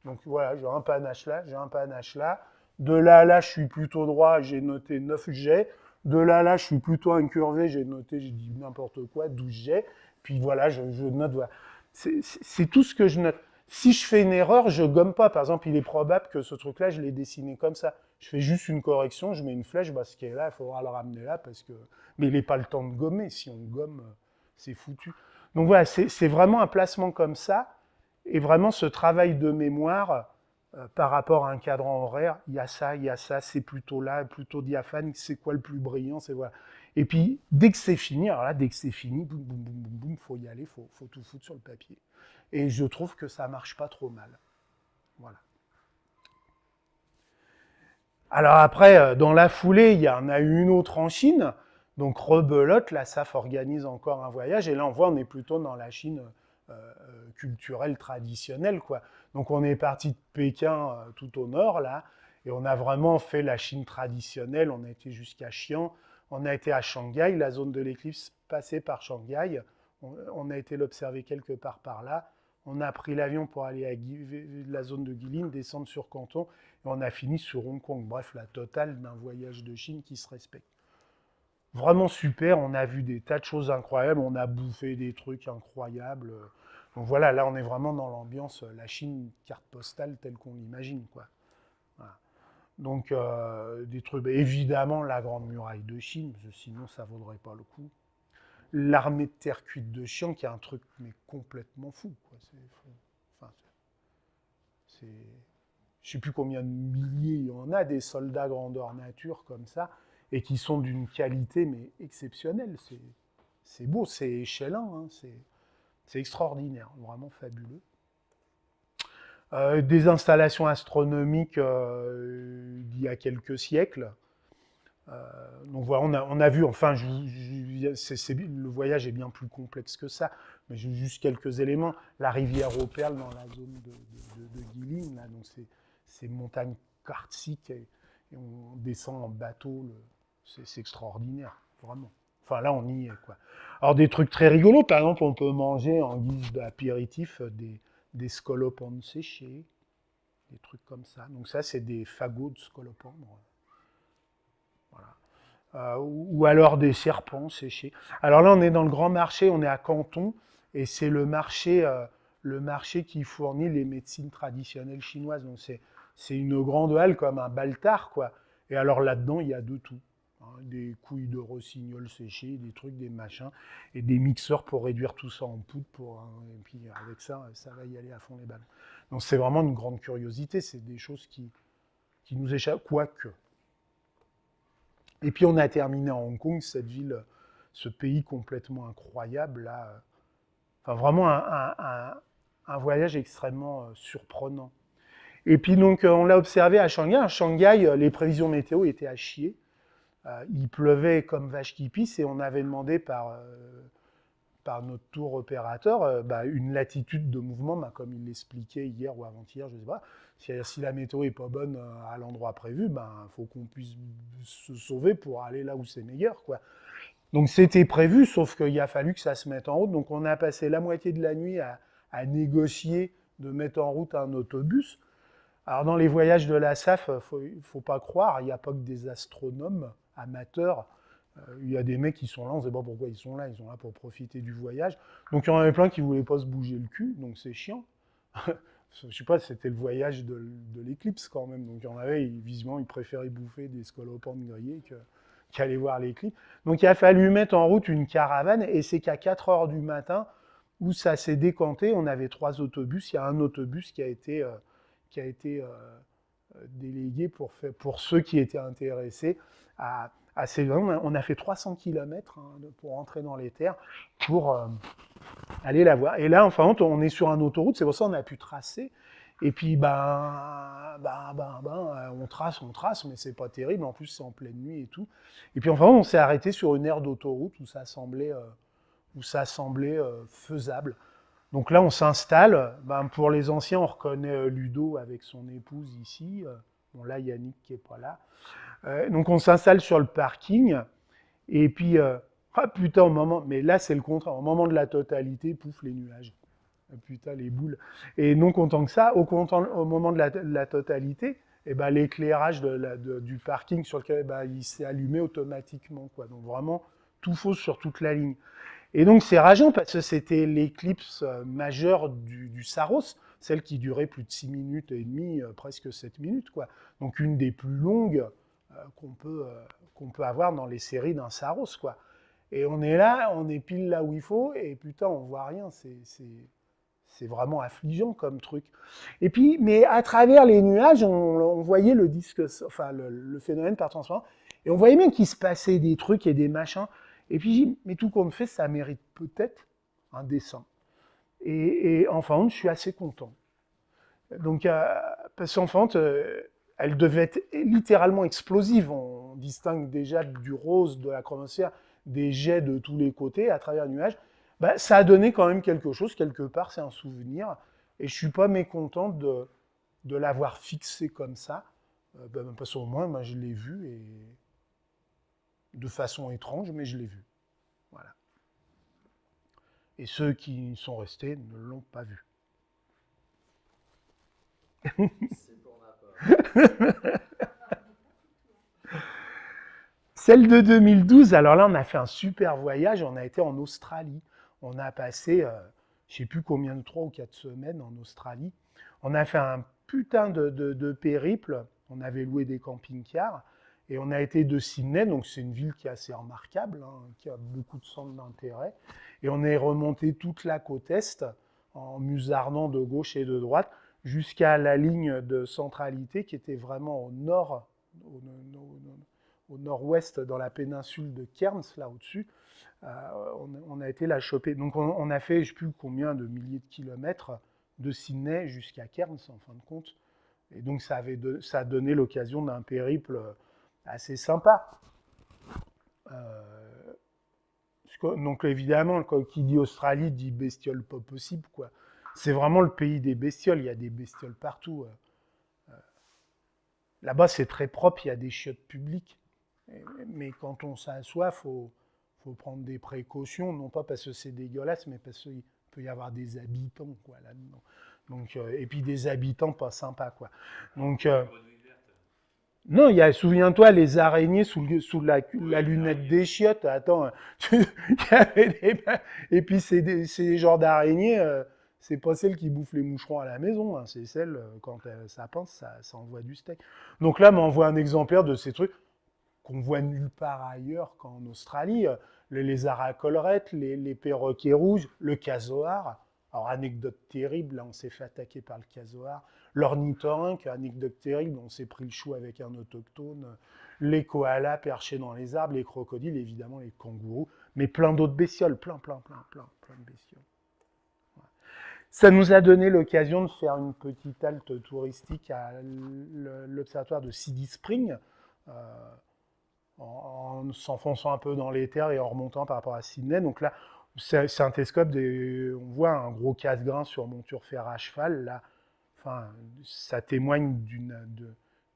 Donc voilà, j'ai un panache là, j'ai un panache là. De là à là, je suis plutôt droit, j'ai noté 9 jets. De là à là, je suis plutôt incurvé, j'ai noté, j'ai dit n'importe quoi, 12 jets. Puis voilà, je note, voilà. C'est tout ce que je note. Si je fais une erreur, je gomme pas. Par exemple, il est probable que ce truc-là, je l'ai dessiné comme ça. Je fais juste une correction, je mets une flèche, bah, ce qui est là, il faudra le ramener là, parce que... Mais il n'est pas le temps de gommer. Si on gomme, c'est foutu. Donc voilà, c'est vraiment un placement comme ça. Et vraiment, ce travail de mémoire, par rapport à un cadran horaire, il y a ça, c'est plutôt là, plutôt diaphane, c'est quoi le plus brillant, c'est voilà. Et puis, dès que c'est fini, alors là, dès que c'est fini, boum, boum, boum, boum, boum, faut y aller, faut tout foutre sur le papier. Et je trouve que ça marche pas trop mal. Voilà. Alors après, dans la foulée, il y en a une autre en Chine. Donc rebelote, la SAF organise encore un voyage. Et là, on voit, on est plutôt dans la Chine culturelle, traditionnelle, quoi. Donc on est parti de Pékin tout au nord, là. Et on a vraiment fait la Chine traditionnelle. On a été jusqu'à Xi'an. On a été à Shanghai. La zone de l'éclipse passait par Shanghai. On a été l'observer quelque part par là. On a pris l'avion pour aller à la zone de Guilin, descendre sur Canton, et on a fini sur Hong Kong. Bref, la totale d'un voyage de Chine qui se respecte. Vraiment super, on a vu des tas de choses incroyables, on a bouffé des trucs incroyables. Donc voilà, là on est vraiment dans l'ambiance, la Chine carte postale telle qu'on l'imagine, quoi. Voilà. Donc des trucs, évidemment la Grande Muraille de Chine, parce que sinon ça vaudrait pas le coup. L'armée de terre cuite de Xi'an, qui est un truc mais complètement fou, quoi. Enfin, je ne sais plus combien de milliers il y en a, des soldats grandeur nature comme ça, et qui sont d'une qualité mais exceptionnelle. C'est beau, c'est échelant, hein, c'est extraordinaire, vraiment fabuleux. Des installations astronomiques d'il y a quelques siècles. Donc voilà, on a vu, enfin, le voyage est bien plus complexe que ça, mais j'ai juste quelques éléments. La rivière aux perles dans la zone de Guilin, là, donc c'est montagne karstiques et on descend en bateau, c'est extraordinaire, vraiment. Enfin là, on y est, quoi. Alors des trucs très rigolos, par exemple, on peut manger en guise d'apéritif des scolopendres séchés, des trucs comme ça. Donc ça, c'est des fagots de scolopendres. Voilà. Ou alors des serpents séchés. Alors là, on est dans le grand marché, on est à Canton, et c'est le marché qui fournit les médecines traditionnelles chinoises. Donc c'est une grande halle comme un baltard, quoi. Et alors là-dedans, il y a de tout. Hein. des couilles de rossignol séchées, des trucs, des machins, et des mixeurs pour réduire tout ça en poudre. Et puis avec ça, ça va y aller à fond les ballons. Donc c'est vraiment une grande curiosité, c'est des choses qui nous échappent, quoique. Et puis on a terminé à Hong Kong, cette ville, ce pays complètement incroyable, là. Enfin vraiment un voyage extrêmement surprenant. Et puis donc on l'a observé à Shanghai. À Shanghai, les prévisions météo étaient à chier. Il pleuvait comme vache qui pisse et on avait demandé par notre tour opérateur une latitude de mouvement, comme il l'expliquait hier ou avant-hier, je ne sais pas. Si la météo n'est pas bonne à l'endroit prévu, faut qu'on puisse se sauver pour aller là où c'est meilleur, quoi. Donc c'était prévu, sauf qu'il a fallu que ça se mette en route. Donc on a passé la moitié de la nuit à négocier de mettre en route un autobus. Alors dans les voyages de la SAF, faut pas croire, il n'y a pas que des astronomes amateurs. Il y a des mecs qui sont là, on ne sait pas pourquoi ils sont là pour profiter du voyage. Donc il y en avait plein qui ne voulaient pas se bouger le cul, donc c'est chiant. Je ne sais pas, c'était le voyage de l'éclipse quand même. Donc il y en avait, visiblement, ils préféraient bouffer des scolopendres grillés qu'aller voir l'éclipse. Donc il a fallu mettre en route une caravane, et c'est qu'à 4 heures du matin, où ça s'est décanté, on avait 3 autobus. Il y a un autobus qui a été délégué pour ceux qui étaient intéressés à ces zones. On a fait 300 km pour entrer dans les terres, pour aller la voir. Et là, enfin, on est sur une autoroute, c'est pour ça qu'on a pu tracer. Et puis, on trace, mais c'est pas terrible. En plus, c'est en pleine nuit et tout. Et puis, enfin, on s'est arrêté sur une aire d'autoroute où ça semblait faisable. Donc là, on s'installe. Pour les anciens, on reconnaît Ludo avec son épouse ici. Bon, là, Yannick qui n'est pas là. Donc on s'installe sur le parking. Et puis, putain, mais là, c'est le contraire. Au moment de la totalité, pouf, les nuages. Putain, les boules. Et non content que ça, au moment de la totalité, l'éclairage du parking sur lequel il s'est allumé automatiquement, quoi. Donc vraiment, tout fausse sur toute la ligne. Et donc c'est rageant parce que c'était l'éclipse majeure du Saros, celle qui durait plus de 6 minutes et demie, presque 7 minutes, quoi. Donc une des plus longues qu'on peut avoir dans les séries d'un Saros, quoi. Et on est là, on est pile là où il faut, et putain, on voit rien, c'est vraiment affligeant comme truc. Et puis, mais à travers les nuages, on voyait le disque, enfin le phénomène par transparence, et on voyait bien qu'il se passait des trucs et des machins. Et puis, j'ai dit, mais tout compte fait, ça mérite peut-être un dessin. Et enfin, je suis assez content. Donc, parce qu'enfin, elle devait être littéralement explosive. On distingue déjà du rose de la chromosphère, des jets de tous les côtés à travers le nuage. Ça a donné quand même quelque chose, quelque part, c'est un souvenir. Et je ne suis pas mécontent de l'avoir fixé comme ça. Parce qu'au moins, moi, je l'ai vu et de façon étrange, mais je l'ai vu. Voilà. Et ceux qui sont restés ne l'ont pas vu. C'est pour ma part. Celle de 2012, alors là, on a fait un super voyage. On a été en Australie. On a passé, je ne sais plus combien de 3 ou 4 semaines en Australie. On a fait un putain de périple. On avait loué des camping-cars. Et on a été de Sydney, donc c'est une ville qui est assez remarquable, qui a beaucoup de centres d'intérêt. Et on est remonté toute la côte est, en musardant de gauche et de droite, jusqu'à la ligne de centralité qui était vraiment au nord, au nord-ouest, dans la péninsule de Cairns, là au-dessus. On a été la choper. Donc on a fait, je ne sais plus combien de milliers de kilomètres de Sydney jusqu'à Cairns, en fin de compte. Et donc ça a donné l'occasion d'un périple assez sympa. Donc évidemment, qui dit Australie dit bestiole pas possible, quoi. C'est vraiment le pays des bestioles, il y a des bestioles partout. Là-bas, c'est très propre, il y a des chiottes publiques. Mais quand on s'assoit, faut prendre des précautions, non pas parce que c'est dégueulasse, mais parce qu'il peut y avoir des habitants, quoi, là-dedans. Donc, et puis des habitants pas sympas, quoi. Donc, non, souviens-toi, les araignées sous la lunette des chiottes. Attends, et puis c'est des genres d'araignées, c'est pas celles qui bouffent les moucherons à la maison, hein, c'est celles, quand ça pince, ça envoie du steak. Donc là, m'envoie un exemplaire de ces trucs. qu'on voit nulle part ailleurs qu'en Australie. Les lézards à collerette, les perroquets rouges, le casoar. Alors, anecdote terrible, là, on s'est fait attaquer par le casoar. L'ornithorynque, anecdote terrible, on s'est pris le chou avec un autochtone. Les koalas perchés dans les arbres, les crocodiles, évidemment, les kangourous, mais plein d'autres bestioles, plein de bestioles. Voilà. Ça nous a donné l'occasion de faire une petite halte touristique à l'observatoire de Sidi Spring, en s'enfonçant un peu dans les terres et en remontant par rapport à Sydney. Donc là, c'est un télescope, on voit un gros casse-grain sur monture fer à cheval. Là, enfin, ça témoigne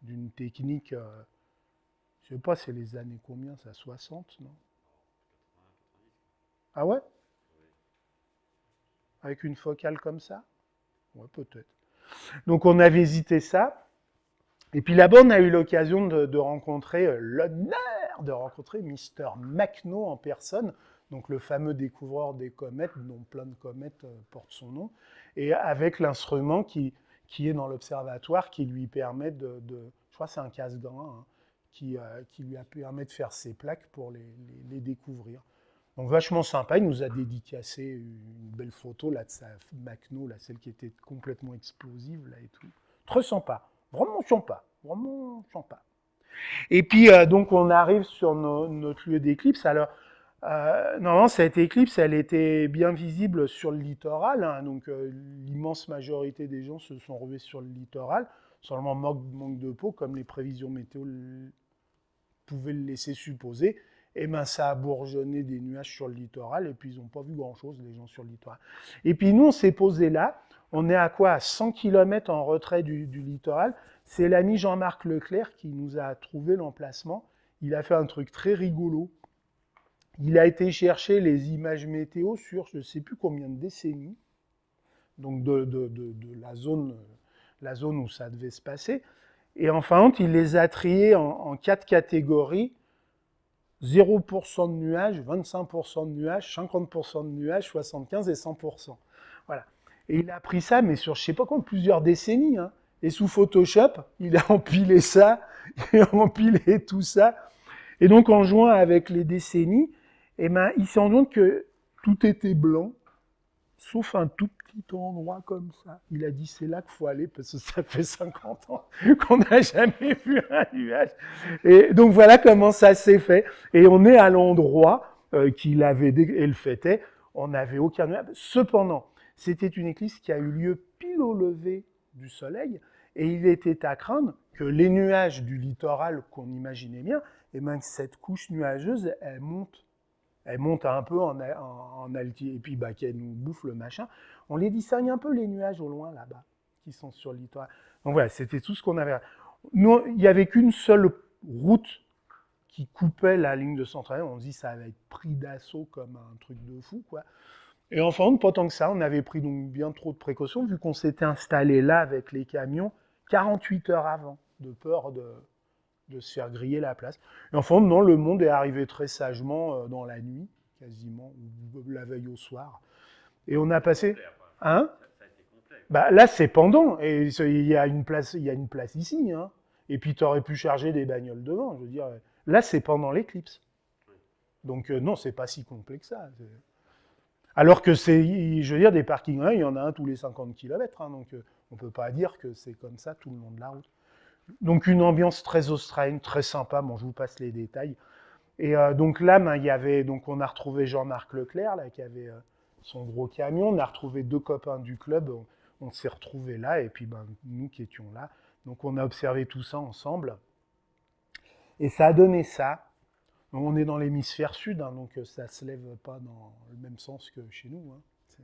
d'une technique, je sais pas, c'est les années combien, ça, 60, non? Ah ouais? Avec une focale comme ça? Ouais, peut-être. Donc on a visité ça. Et puis là-bas, on a eu l'occasion de rencontrer, l'honneur de rencontrer Mr. McNo en personne, donc le fameux découvreur des comètes, dont plein de comètes portent son nom, et avec l'instrument qui est dans l'observatoire, qui lui permet je crois que c'est un casse-grain, hein, qui lui permet de faire ses plaques pour les découvrir. Donc vachement sympa, il nous a dédicacé une belle photo là, de sa McNo, là, celle qui était complètement explosive là, et tout. Très sympa. Vraiment sympa. Et puis, donc, on arrive sur notre lieu d'éclipse. Alors, normalement, cette éclipse, elle était bien visible sur le littoral. Hein, donc, l'immense majorité des gens se sont rués sur le littoral. Seulement, manque de peau, comme les prévisions météo pouvaient le laisser supposer. Et ben, ça a bourgeonné des nuages sur le littoral. Et puis, ils n'ont pas vu grand-chose, les gens sur le littoral. Et puis, nous, on s'est posé là. On est à quoi? À 100 km en retrait du littoral. C'est l'ami Jean-Marc Leclerc qui nous a trouvé l'emplacement. Il a fait un truc très rigolo. Il a été chercher les images météo sur je ne sais plus combien de décennies, donc de la zone où ça devait se passer. Et en fin de compte, il les a triés en 4 catégories. 0% de nuages, 25% de nuages, 50% de nuages, 75% et 100%. Voilà. Et il a pris ça, mais sur, je ne sais pas combien, plusieurs décennies. Hein. Et sous Photoshop, il a empilé ça, il a empilé tout ça. Et donc, en jouant avec les décennies, eh ben, il s'est rendu compte que tout était blanc, sauf un tout petit endroit comme ça. Il a dit, c'est là qu'il faut aller, parce que ça fait 50 ans qu'on n'a jamais vu un nuage. Et donc, voilà comment ça s'est fait. Et on est à l'endroit qu'il avait, et le fait est, on n'avait aucun nuage. Cependant, c'était une éclipse qui a eu lieu pile au lever du soleil, et il était à craindre que les nuages du littoral qu'on imaginait bien, et bien que cette couche nuageuse, elle monte un peu en altitude, et puis bah, qu'elle nous bouffe le machin. On les distingue un peu, les nuages au loin, là-bas, qui sont sur le littoral. Donc voilà, c'était tout ce qu'on avait. Nous, il n'y avait qu'une seule route qui coupait la ligne de centrale. On se dit, ça va être pris d'assaut comme un truc de fou, quoi. Et enfin, pas tant que ça, on avait pris donc bien trop de précautions, vu qu'on s'était installé là avec les camions 48 heures avant, de peur de se faire griller la place. Et enfin, non, le monde est arrivé très sagement dans la nuit, quasiment, ou la veille au soir. Et on a passé... Hein? Ça a été complet. Bah, là, c'est pendant, et il y a une place ici, hein. Et puis tu aurais pu charger des bagnoles devant, je veux dire. Là, c'est pendant l'éclipse. Donc non, c'est pas si complet que ça. Alors que c'est, je veux dire, des parkings, il y en a un tous les 50 km, hein, donc on ne peut pas dire que c'est comme ça tout le long de la route. Donc une ambiance très australienne, très sympa, bon, je vous passe les détails. Et donc là, ben, on a retrouvé Jean-Marc Leclerc, là, qui avait son gros camion, on a retrouvé 2 copains du club, on s'est retrouvés là, et puis ben, nous qui étions là. Donc on a observé tout ça ensemble. Et ça a donné ça. On est dans l'hémisphère sud, hein, donc ça ne se lève pas dans le même sens que chez nous. Il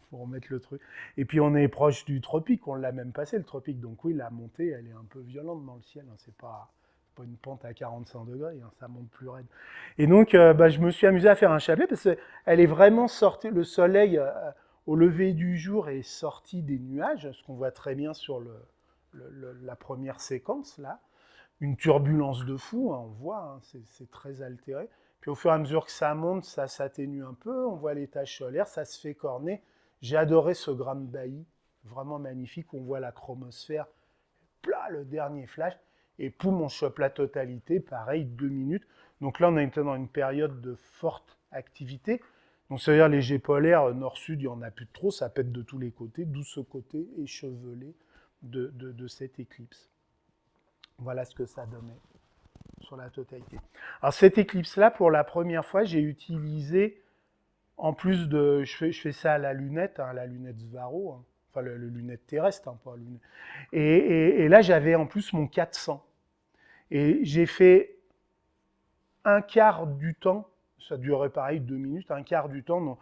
faut remettre le truc. Et puis on est proche du tropique, on l'a même passé le tropique. Donc oui, la montée, elle est un peu violente dans le ciel. Hein, c'est pas une pente à 45 degrés, hein, ça monte plus raide. Et donc je me suis amusé à faire un chapelet parce qu'elle est vraiment sortie, le soleil au lever du jour est sorti des nuages, ce qu'on voit très bien sur la première séquence là. Une turbulence de fou, hein, on voit, hein, c'est très altéré. Puis au fur et à mesure que ça monte, ça s'atténue un peu, on voit les taches solaires, ça se fait corner. J'ai adoré ce grain de Bailly, vraiment magnifique, on voit la chromosphère, plat, le dernier flash. et poum, on chope la totalité, pareil, 2 minutes. Donc là, on était dans une période de forte activité. Donc, c'est-à-dire les jets polaires nord-sud, il n'y en a plus de trop, ça pète de tous les côtés, d'où ce côté échevelé de cette éclipse. Voilà ce que ça donnait sur la totalité. Alors, cette éclipse-là, pour la première fois, j'ai utilisé, en plus de... Je fais ça à la lunette Svaro, hein, enfin, le lunette terrestre, hein, pas lunette. Et là, j'avais en plus mon 400. Et j'ai fait un quart du temps, ça durait pareil 2 minutes, un quart du temps, non,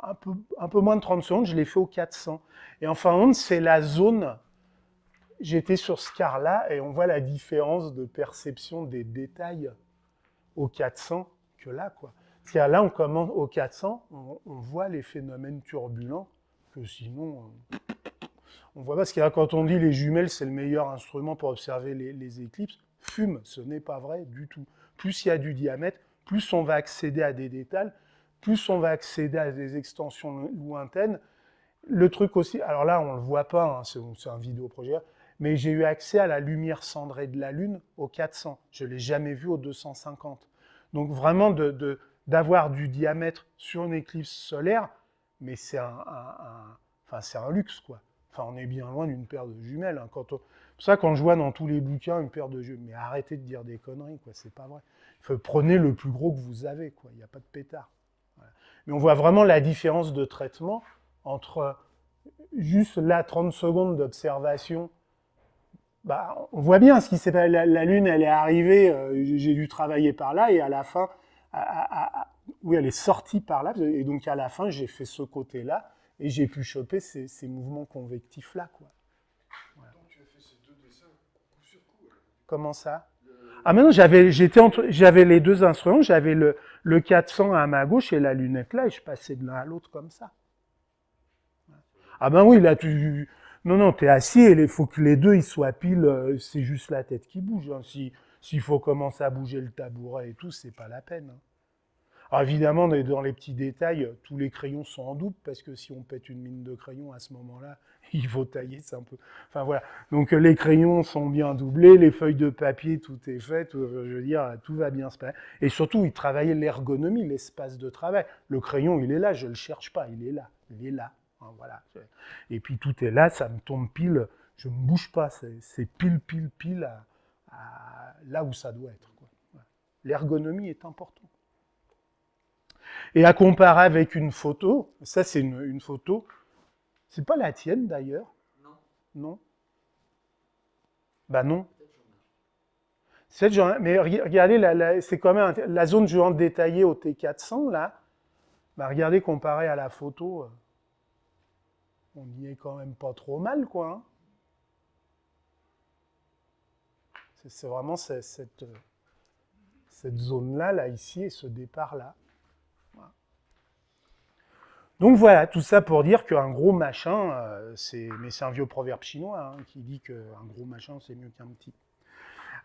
un peu moins de 30 secondes, je l'ai fait au 400. Et en fin de compte, c'est la zone, j'étais sur ce quart-là, et on voit la différence de perception des détails au 400 que là, quoi. Parce que là, on commence au 400, on voit les phénomènes turbulents, que sinon, on voit pas. Parce que là, quand on dit les jumelles, c'est le meilleur instrument pour observer les éclipses, fume, ce n'est pas vrai du tout. Plus il y a du diamètre, plus on va accéder à des détails, plus on va accéder à des extensions lointaines. Le truc aussi, alors là, on ne le voit pas, hein, c'est un vidéoprojecteur, mais j'ai eu accès à la lumière cendrée de la Lune au 400. Je ne l'ai jamais vu au 250. Donc vraiment, d'avoir du diamètre sur une éclipse solaire, mais c'est un luxe, quoi. Enfin, on est bien loin d'une paire de jumelles. Hein. C'est pour ça, quand je vois dans tous les bouquins une paire de jumelles, mais arrêtez de dire des conneries, quoi, c'est pas vrai. Prenez le plus gros que vous avez, quoi. Il n'y a pas de pétard. Voilà. Mais on voit vraiment la différence de traitement entre juste là 30 secondes d'observation. Bah, on voit bien ce qui s'est passé. La Lune, elle est arrivée, j'ai dû travailler par là, et à la fin, oui, elle est sortie par là, et donc à la fin, j'ai fait ce côté-là, et j'ai pu choper ces mouvements convectifs-là, quoi. Voilà. Donc tu as fait ces 2 dessins coup sur coup. Alors. Comment ça? Ah mais non, j'avais les 2 instruments, j'avais le 400 à ma gauche et la lunette là, et je passais de l'un à l'autre comme ça. Ah ben oui, là non, t'es assis et il faut que les 2 ils soient pile, c'est juste la tête qui bouge. Hein. S'il faut commencer à bouger le tabouret et tout, c'est pas la peine. Hein. Alors évidemment, dans les petits détails, tous les crayons sont en double, parce que si on pète une mine de crayons à ce moment-là, il faut tailler, c'est un peu... Enfin voilà, donc les crayons sont bien doublés, les feuilles de papier, tout est fait, je veux dire, tout va bien se passer. Et surtout, il travaillait l'ergonomie, l'espace de travail. Le crayon, il est là, je ne le cherche pas, il est là, hein, voilà. Et puis tout est là, ça me tombe pile, je ne me bouge pas, c'est pile à là où ça doit être. Voilà. L'ergonomie est importante. Et à comparer avec une photo, ça c'est une photo, c'est pas la tienne d'ailleurs? Non. Non? Bah non. Mais regardez, c'est quand même la zone géante détaillée au T400 là. Bah regardez comparé à la photo, on y est quand même pas trop mal, quoi. Hein. C'est vraiment cette zone-là, là, ici, et ce départ-là. Voilà. Donc voilà, tout ça pour dire qu'un gros machin, mais c'est un vieux proverbe chinois hein, qui dit qu'un gros machin, c'est mieux qu'un petit.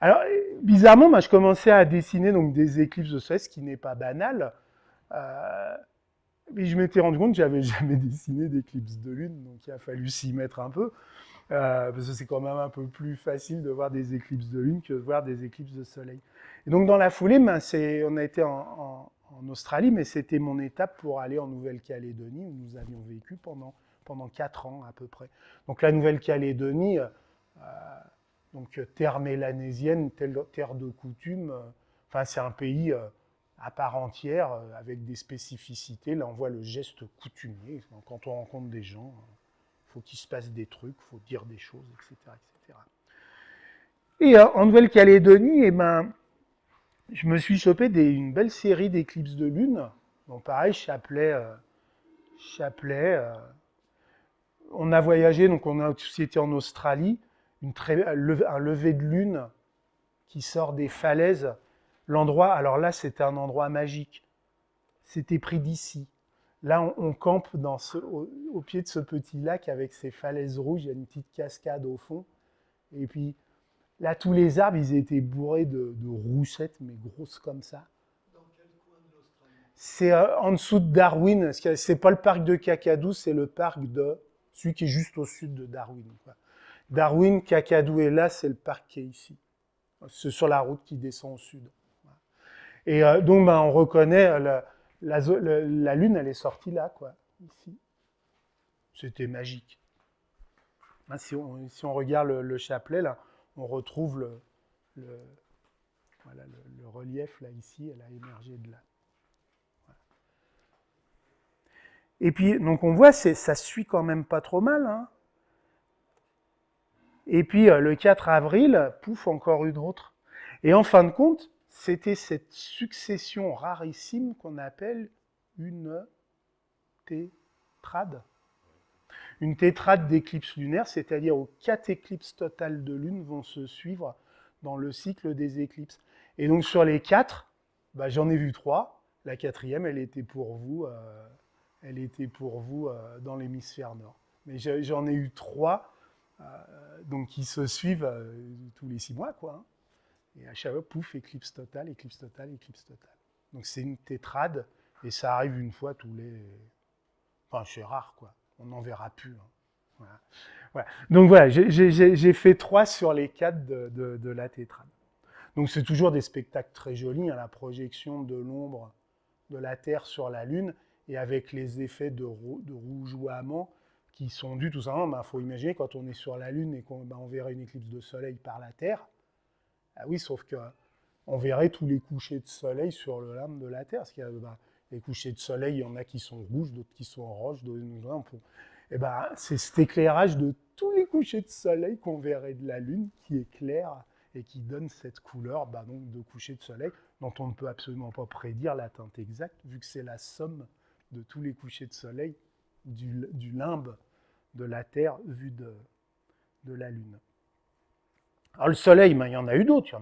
Alors, bizarrement, moi, je commençais à dessiner donc, des éclipses de soleil, ce qui n'est pas banal. Mais je m'étais rendu compte que j'avais jamais dessiné d'éclipse de lune, donc il a fallu s'y mettre un peu. Parce que c'est quand même un peu plus facile de voir des éclipses de lune que de voir des éclipses de soleil. Et donc dans la foulée, on a été en Australie, mais c'était mon étape pour aller en Nouvelle-Calédonie, où nous avions vécu pendant 4 ans à peu près. Donc la Nouvelle-Calédonie, donc terre mélanésienne, terre de coutume, enfin c'est un pays à part entière, avec des spécificités. Là on voit le geste coutumier, quand on rencontre des gens... faut qu'il se passe des trucs, il faut dire des choses, etc. etc. Et en Nouvelle-Calédonie, je me suis chopé une belle série d'éclipses de lune. Donc pareil, Chapelet. On a voyagé, donc on a aussi été en Australie, un lever de lune qui sort des falaises. L'endroit, alors là, c'était un endroit magique. C'était pris d'ici. Là, on campe au pied de ce petit lac avec ses falaises rouges. Il y a une petite cascade au fond. Et puis, là, tous les arbres, ils étaient bourrés de roussettes, mais grosses comme ça. Dans quel coin de l'Australie? C'est en dessous de Darwin. C'est pas le parc de Kakadu, c'est le parc de celui qui est juste au sud de Darwin. Quoi. Darwin, Kakadou et là, c'est le parc qui est ici. C'est sur la route qui descend au sud. Et donc, on reconnaît la Lune, elle est sortie là, quoi, ici. C'était magique. Hein, si on regarde le chapelet, là, on retrouve le relief, là, ici, elle a émergé de là. Voilà. Et puis, donc, on voit, ça suit quand même pas trop mal, hein. Et puis, le 4 avril, pouf, encore une autre. Et en fin de compte, c'était cette succession rarissime qu'on appelle une tétrade. Une tétrade d'éclipses lunaires, c'est-à-dire où 4 éclipses totales de lune vont se suivre dans le cycle des éclipses. Et donc sur les 4, j'en ai vu 3. La 4e, elle était pour vous dans l'hémisphère nord. Mais j'en ai eu 3 donc qui se suivent tous les 6 mois, quoi. Hein. Et à chaque fois, pouf, éclipse totale, éclipse totale, éclipse totale. Donc c'est une tétrade, et ça arrive une fois tous les... Enfin, c'est rare, quoi. On n'en verra plus. Hein. Voilà. Voilà. Donc voilà, j'ai fait 3 sur les 4 de la tétrade. Donc c'est toujours des spectacles très jolis, hein, la projection de l'ombre de la Terre sur la Lune, et avec les effets de rougeoiement qui sont dus tout simplement, faut imaginer quand on est sur la Lune et qu'on verrait une éclipse de soleil par la Terre, ah oui, sauf qu'on verrait tous les couchers de soleil sur le limbe de la Terre, parce qu'il y a les couchers de soleil, il y en a qui sont rouges, d'autres qui sont oranges, et c'est cet éclairage de tous les couchers de soleil qu'on verrait de la Lune qui éclaire et qui donne cette couleur donc de coucher de soleil dont on ne peut absolument pas prédire la teinte exacte, vu que c'est la somme de tous les couchers de soleil du limbe de la Terre vu de la Lune. Alors le Soleil, il y en a eu d'autres,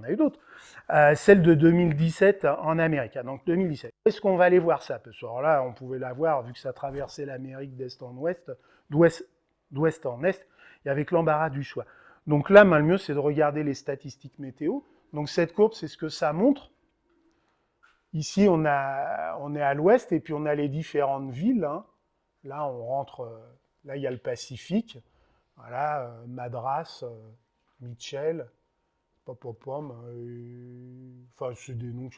celle de 2017 en Amérique. Donc 2017. Est-ce qu'on va aller voir ça? Parce que alors là, on pouvait la voir, vu que ça traversait l'Amérique d'est en ouest, d'ouest en est, et avec l'embarras du choix. Donc là, le mieux, c'est de regarder les statistiques météo. Donc cette courbe, c'est ce que ça montre. Ici, on est à l'ouest, et puis on a les différentes villes. Hein. Là, on rentre, là, il y a le Pacifique. Voilà, Madras, Mitchell, Popopom, enfin c'est des noms,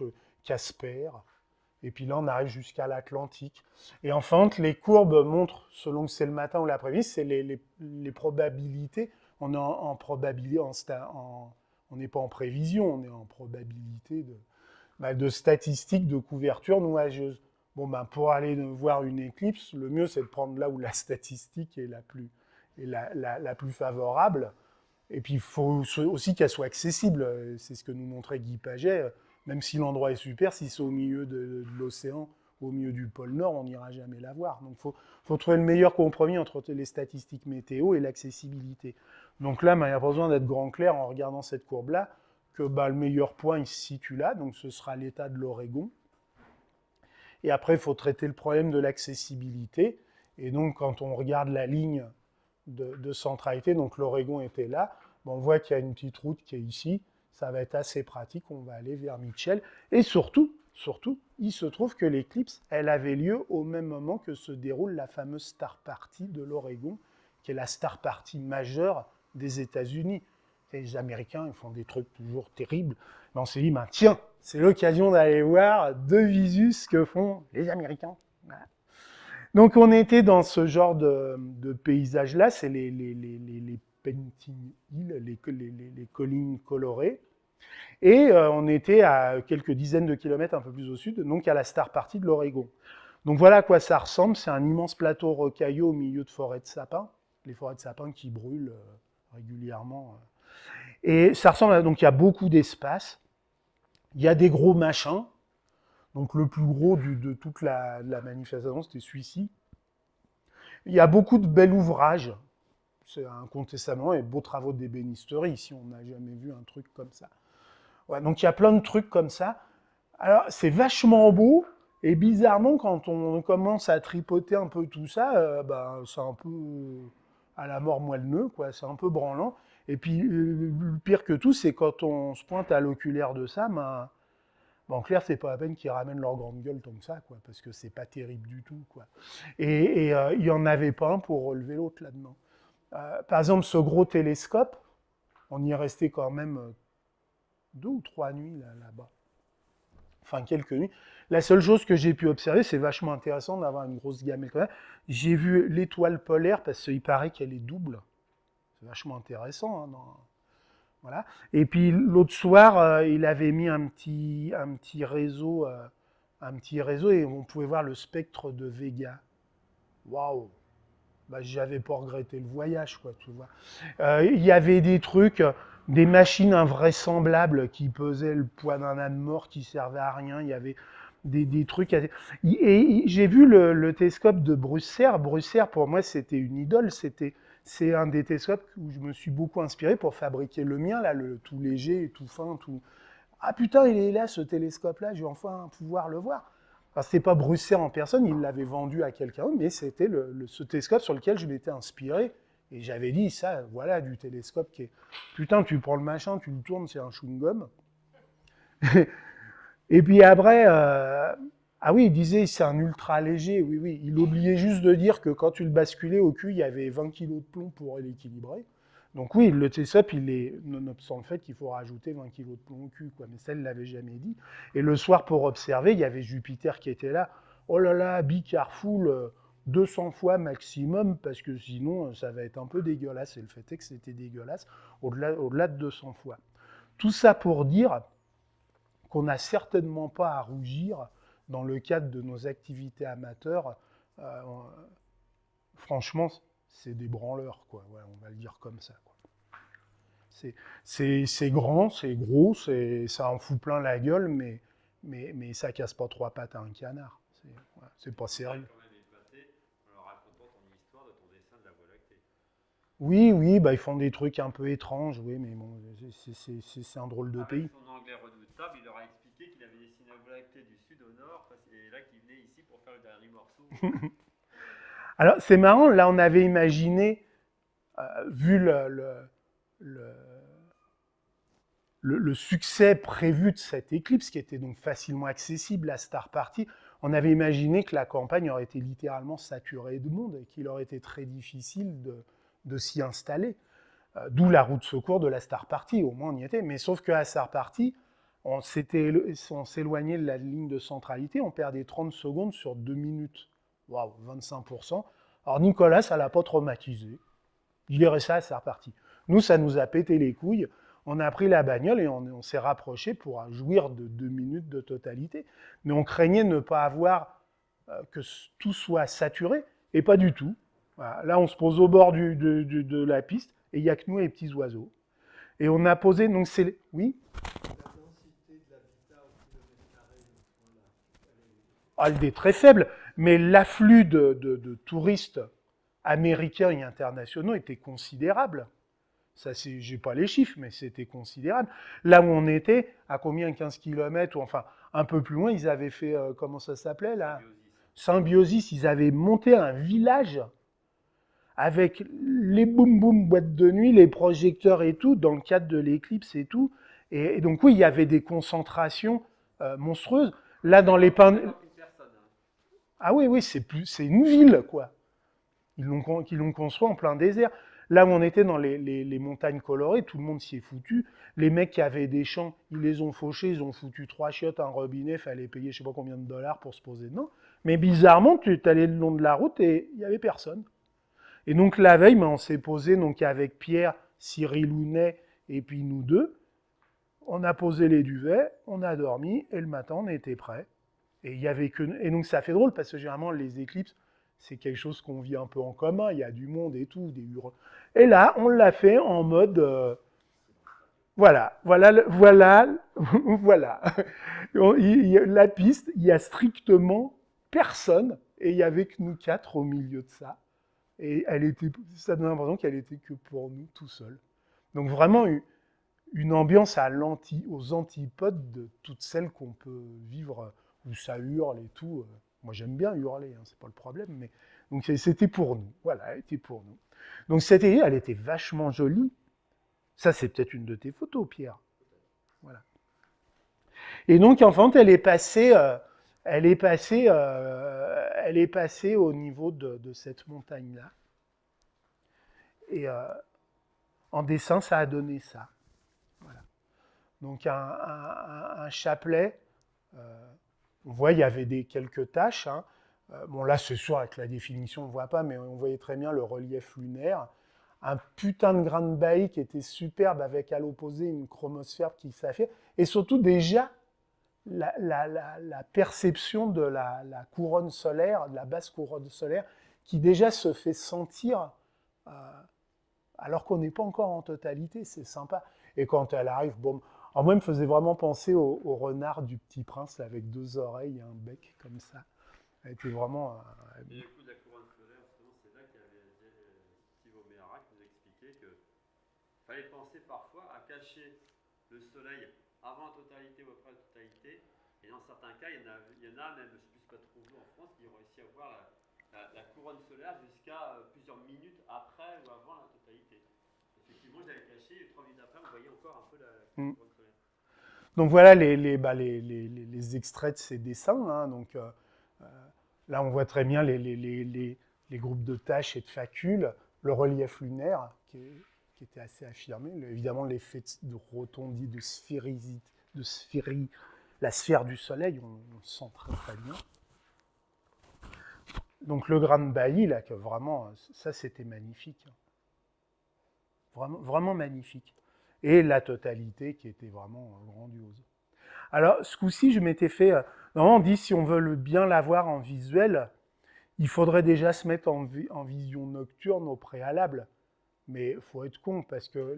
Casper, et puis là on arrive jusqu'à l'Atlantique. Et enfin, les courbes montrent, selon que c'est le matin ou l'après-midi, c'est les probabilités. On est en probabilité, on n'est pas en prévision, on est en probabilité de statistiques de couverture nuageuse. Bon, pour aller voir une éclipse, le mieux c'est de prendre là où la statistique est la plus favorable. Et puis, il faut aussi qu'elle soit accessible. C'est ce que nous montrait Guy Paget. Même si l'endroit est super, si c'est au milieu de l'océan, au milieu du pôle Nord, on n'ira jamais la voir. Donc, il faut trouver le meilleur compromis entre les statistiques météo et l'accessibilité. Donc là, il n'y a pas besoin d'être grand clair en regardant cette courbe-là, que le meilleur point, il se situe là. Donc, ce sera l'État de l'Oregon. Et après, il faut traiter le problème de l'accessibilité. Et donc, quand on regarde la ligne de centralité, donc l'Oregon était là, on voit qu'il y a une petite route qui est ici, ça va être assez pratique, on va aller vers Mitchell, et surtout, il se trouve que l'éclipse, elle avait lieu au même moment que se déroule la fameuse Star Party de l'Oregon, qui est la Star Party majeure des États-Unis. Les Américains, ils font des trucs toujours terribles, mais on s'est dit, tiens, c'est l'occasion d'aller voir de visu ce que font les Américains. Voilà. Donc on était dans ce genre de paysage-là, c'est les Painting Hills, les collines colorées, et on était à quelques dizaines de kilomètres un peu plus au sud, donc à la Star Party de l'Oregon. Donc voilà à quoi ça ressemble, c'est un immense plateau rocailleux au milieu de forêts de sapins, les forêts de sapins qui brûlent régulièrement. Et ça ressemble donc il y a beaucoup d'espace, il y a des gros machins. Donc le plus gros de toute la manifestation, c'était celui-ci. Il y a beaucoup de bel ouvrage. C'est incontestablement et beaux travaux d'ébénisterie. Ici, on n'a jamais vu un truc comme ça. Ouais, donc il y a plein de trucs comme ça. Alors, c'est vachement beau. Et bizarrement, quand on commence à tripoter un peu tout ça, c'est un peu à la mort moelleux, quoi. C'est un peu branlant. Et puis, le pire que tout, c'est quand on se pointe à l'oculaire de ça, en clair, c'est pas la peine qu'ils ramènent leur grande gueule tant que ça, quoi, parce que c'est pas terrible du tout, quoi. Et il y en avait pas un pour relever l'autre là-dedans. par exemple, ce gros télescope, on y est resté quand même 2 ou 3 nuits là-bas. Enfin, quelques nuits. La seule chose que j'ai pu observer, c'est vachement intéressant d'avoir une grosse gamelle comme ça. J'ai vu l'étoile polaire, parce qu'il paraît qu'elle est double. C'est vachement intéressant. Hein, voilà. Et puis l'autre soir, il avait mis un petit réseau et on pouvait voir le spectre de Vega. Waouh! Bah, j'avais pas regretté le voyage, quoi, tu vois. Il y avait des trucs, des machines invraisemblables qui pesaient le poids d'un âne mort, qui servaient à rien. Il y avait des trucs. Et j'ai vu le télescope de Bruxelles. Bruxelles, pour moi, c'était une idole. C'est un des télescopes où je me suis beaucoup inspiré pour fabriquer le mien, là, le tout léger, tout fin, tout. Ah putain, il est là, ce télescope-là, je vais enfin pouvoir le voir. Enfin, c'était pas Bruxelles en personne, il l'avait vendu à quelqu'un, mais c'était ce télescope sur lequel je m'étais inspiré. Et j'avais dit, ça, voilà, du télescope qui est... Putain, tu prends le machin, tu le tournes, c'est un chewing-gum. Et puis après, ah oui, il disait, c'est un ultra léger, oui, oui. Il oubliait juste de dire que quand tu le basculais au cul, il y avait 20 kg de plomb pour l'équilibrer. Donc oui, le télescope, il est, nonobstant le fait qu'il faut rajouter 20 kg de plomb au cul, quoi. Mais ça, il ne l'avait jamais dit. Et le soir, pour observer, il y avait Jupiter qui était là. Oh là là, be careful, 200 fois maximum, parce que sinon, ça va être un peu dégueulasse. Et le fait est que c'était dégueulasse, au-delà de 200 fois. Tout ça pour dire qu'on n'a certainement pas à rougir dans le cadre de nos activités amateurs. Franchement, c'est des branleurs, quoi. Ouais, on va le dire comme ça, quoi. C'est grand, c'est gros, ça en fout plein la gueule, mais ça casse pas 3 pattes à un canard. C'est pas sérieux. En leur racontant ton histoire de ton dessin de la Voie lactée. Oui, oui, bah, ils font des trucs un peu étranges, oui, mais bon, c'est un drôle de Avec pays. son anglais redoutable, il leur a expliqué qu'il avait dessiné la Voie lactée du sud au nord, et là qu'il venait ici pour faire le dernier morceau. Alors, c'est marrant, là, on avait imaginé, vu le succès prévu de cette éclipse, qui était donc facilement accessible à Star Party, on avait imaginé que la campagne aurait été littéralement saturée de monde et qu'il aurait été très difficile de s'y installer. D'où la roue de secours de la Star Party, au moins on y était. Mais sauf qu'à Star Party, on s'éloignait de la ligne de centralité, on perdait 30 secondes sur 2 minutes. Waouh, 25%. Alors Nicolas, ça l'a pas traumatisé. Il est resté à Star Party. Nous, ça nous a pété les couilles. On a pris la bagnole et on s'est rapproché pour jouir de 2 minutes de totalité. Mais on craignait ne pas avoir que tout soit saturé, et pas du tout. Voilà. Là, on se pose au bord de la piste, et il n'y a que nous et les petits oiseaux. Et on a posé, donc c'est... Oui ? La densité de l'habitat au kilomètre carré de ce point-là, Elle est très faible, mais l'afflux de touristes américains et internationaux était considérable. Ça, j'ai pas les chiffres, mais c'était considérable. Là où on était, à combien 15 km, ou enfin un peu plus loin, ils avaient fait, comment ça s'appelait là ? Symbiosis. Ils avaient monté un village avec les boum-boum boîtes de nuit, les projecteurs et tout, dans le cadre de l'éclipse et tout. Et donc oui, il y avait des concentrations monstrueuses. Là, dans les Ah oui, oui, c'est une ville, quoi. Ils l'ont construit en plein désert. Là où on était dans les montagnes colorées, tout le monde s'y est foutu. Les mecs qui avaient des champs, ils les ont fauchés, ils ont foutu 3 chiottes, un robinet, fallait payer je sais pas combien de dollars pour se poser dedans. Mais bizarrement, tu allais le long de la route et il n'y avait personne. Et donc la veille, on s'est posé donc, avec Pierre, Cyril Hounet et puis nous deux. On a posé les duvets, on a dormi et le matin, on était prêts. Et donc ça fait drôle parce que généralement, les éclipses, c'est quelque chose qu'on vit un peu en commun, il y a du monde et tout, des hurles. Et là, on l'a fait en mode... voilà. La piste, il n'y a strictement personne, et il n'y avait que nous 4 au milieu de ça. Et ça donne l'impression qu'elle était que pour nous, tout seul. Donc vraiment, une ambiance aux antipodes de toutes celles qu'on peut vivre, où ça hurle et tout. Moi, j'aime bien hurler, hein, c'est pas le problème, mais donc c'était pour nous. Voilà, elle était pour nous. Donc elle était vachement jolie. Ça, c'est peut-être une de tes photos, Pierre. Voilà. Et donc, en fait, elle est passée au niveau de cette montagne-là. en dessin, ça a donné ça. Voilà. Donc un chapelet, on voit, il y avait quelques taches. Hein. Bon, là, c'est sûr, avec la définition, on ne voit pas, mais on voyait très bien le relief lunaire. Un putain de grain de Bailly qui était superbe, avec à l'opposé une chromosphère qui s'affirme. Et surtout, déjà, la perception de la couronne solaire, de la basse couronne solaire, qui déjà se fait sentir, alors qu'on n'est pas encore en totalité, c'est sympa. Et quand elle arrive, bon, alors moi, elle me faisait vraiment penser au renard du Petit Prince, là, avec deux oreilles et un bec comme ça. Elle était vraiment... Et du coup, de la couronne solaire, justement, c'est là qu'il y avait Steve O'Meara qui nous expliquait qu'il fallait penser parfois à cacher le soleil avant la totalité ou après la totalité. Et dans certains cas, il y en a même, je ne sais pas trop où en France, qui ont réussi à voir la couronne solaire jusqu'à plusieurs minutes après ou avant la totalité. Effectivement, je l'avais caché et 3 minutes après, on voyait encore un peu la couronne solaire. Donc voilà les extraits de ces dessins. Hein. Donc, là, on voit très bien les groupes de taches et de facules, le relief lunaire qui était assez affirmé, évidemment l'effet de rotondie, de sphérie, la sphère du soleil, on le sent très très bien. Donc le grain de Bailly, là, que vraiment, ça c'était magnifique. Vraiment, vraiment magnifique. Et la totalité qui était vraiment grandiose. Alors, ce coup-ci, je m'étais fait... normalement, on dit, si on veut bien l'avoir en visuel, il faudrait déjà se mettre en vision nocturne au préalable. Mais il faut être con, parce que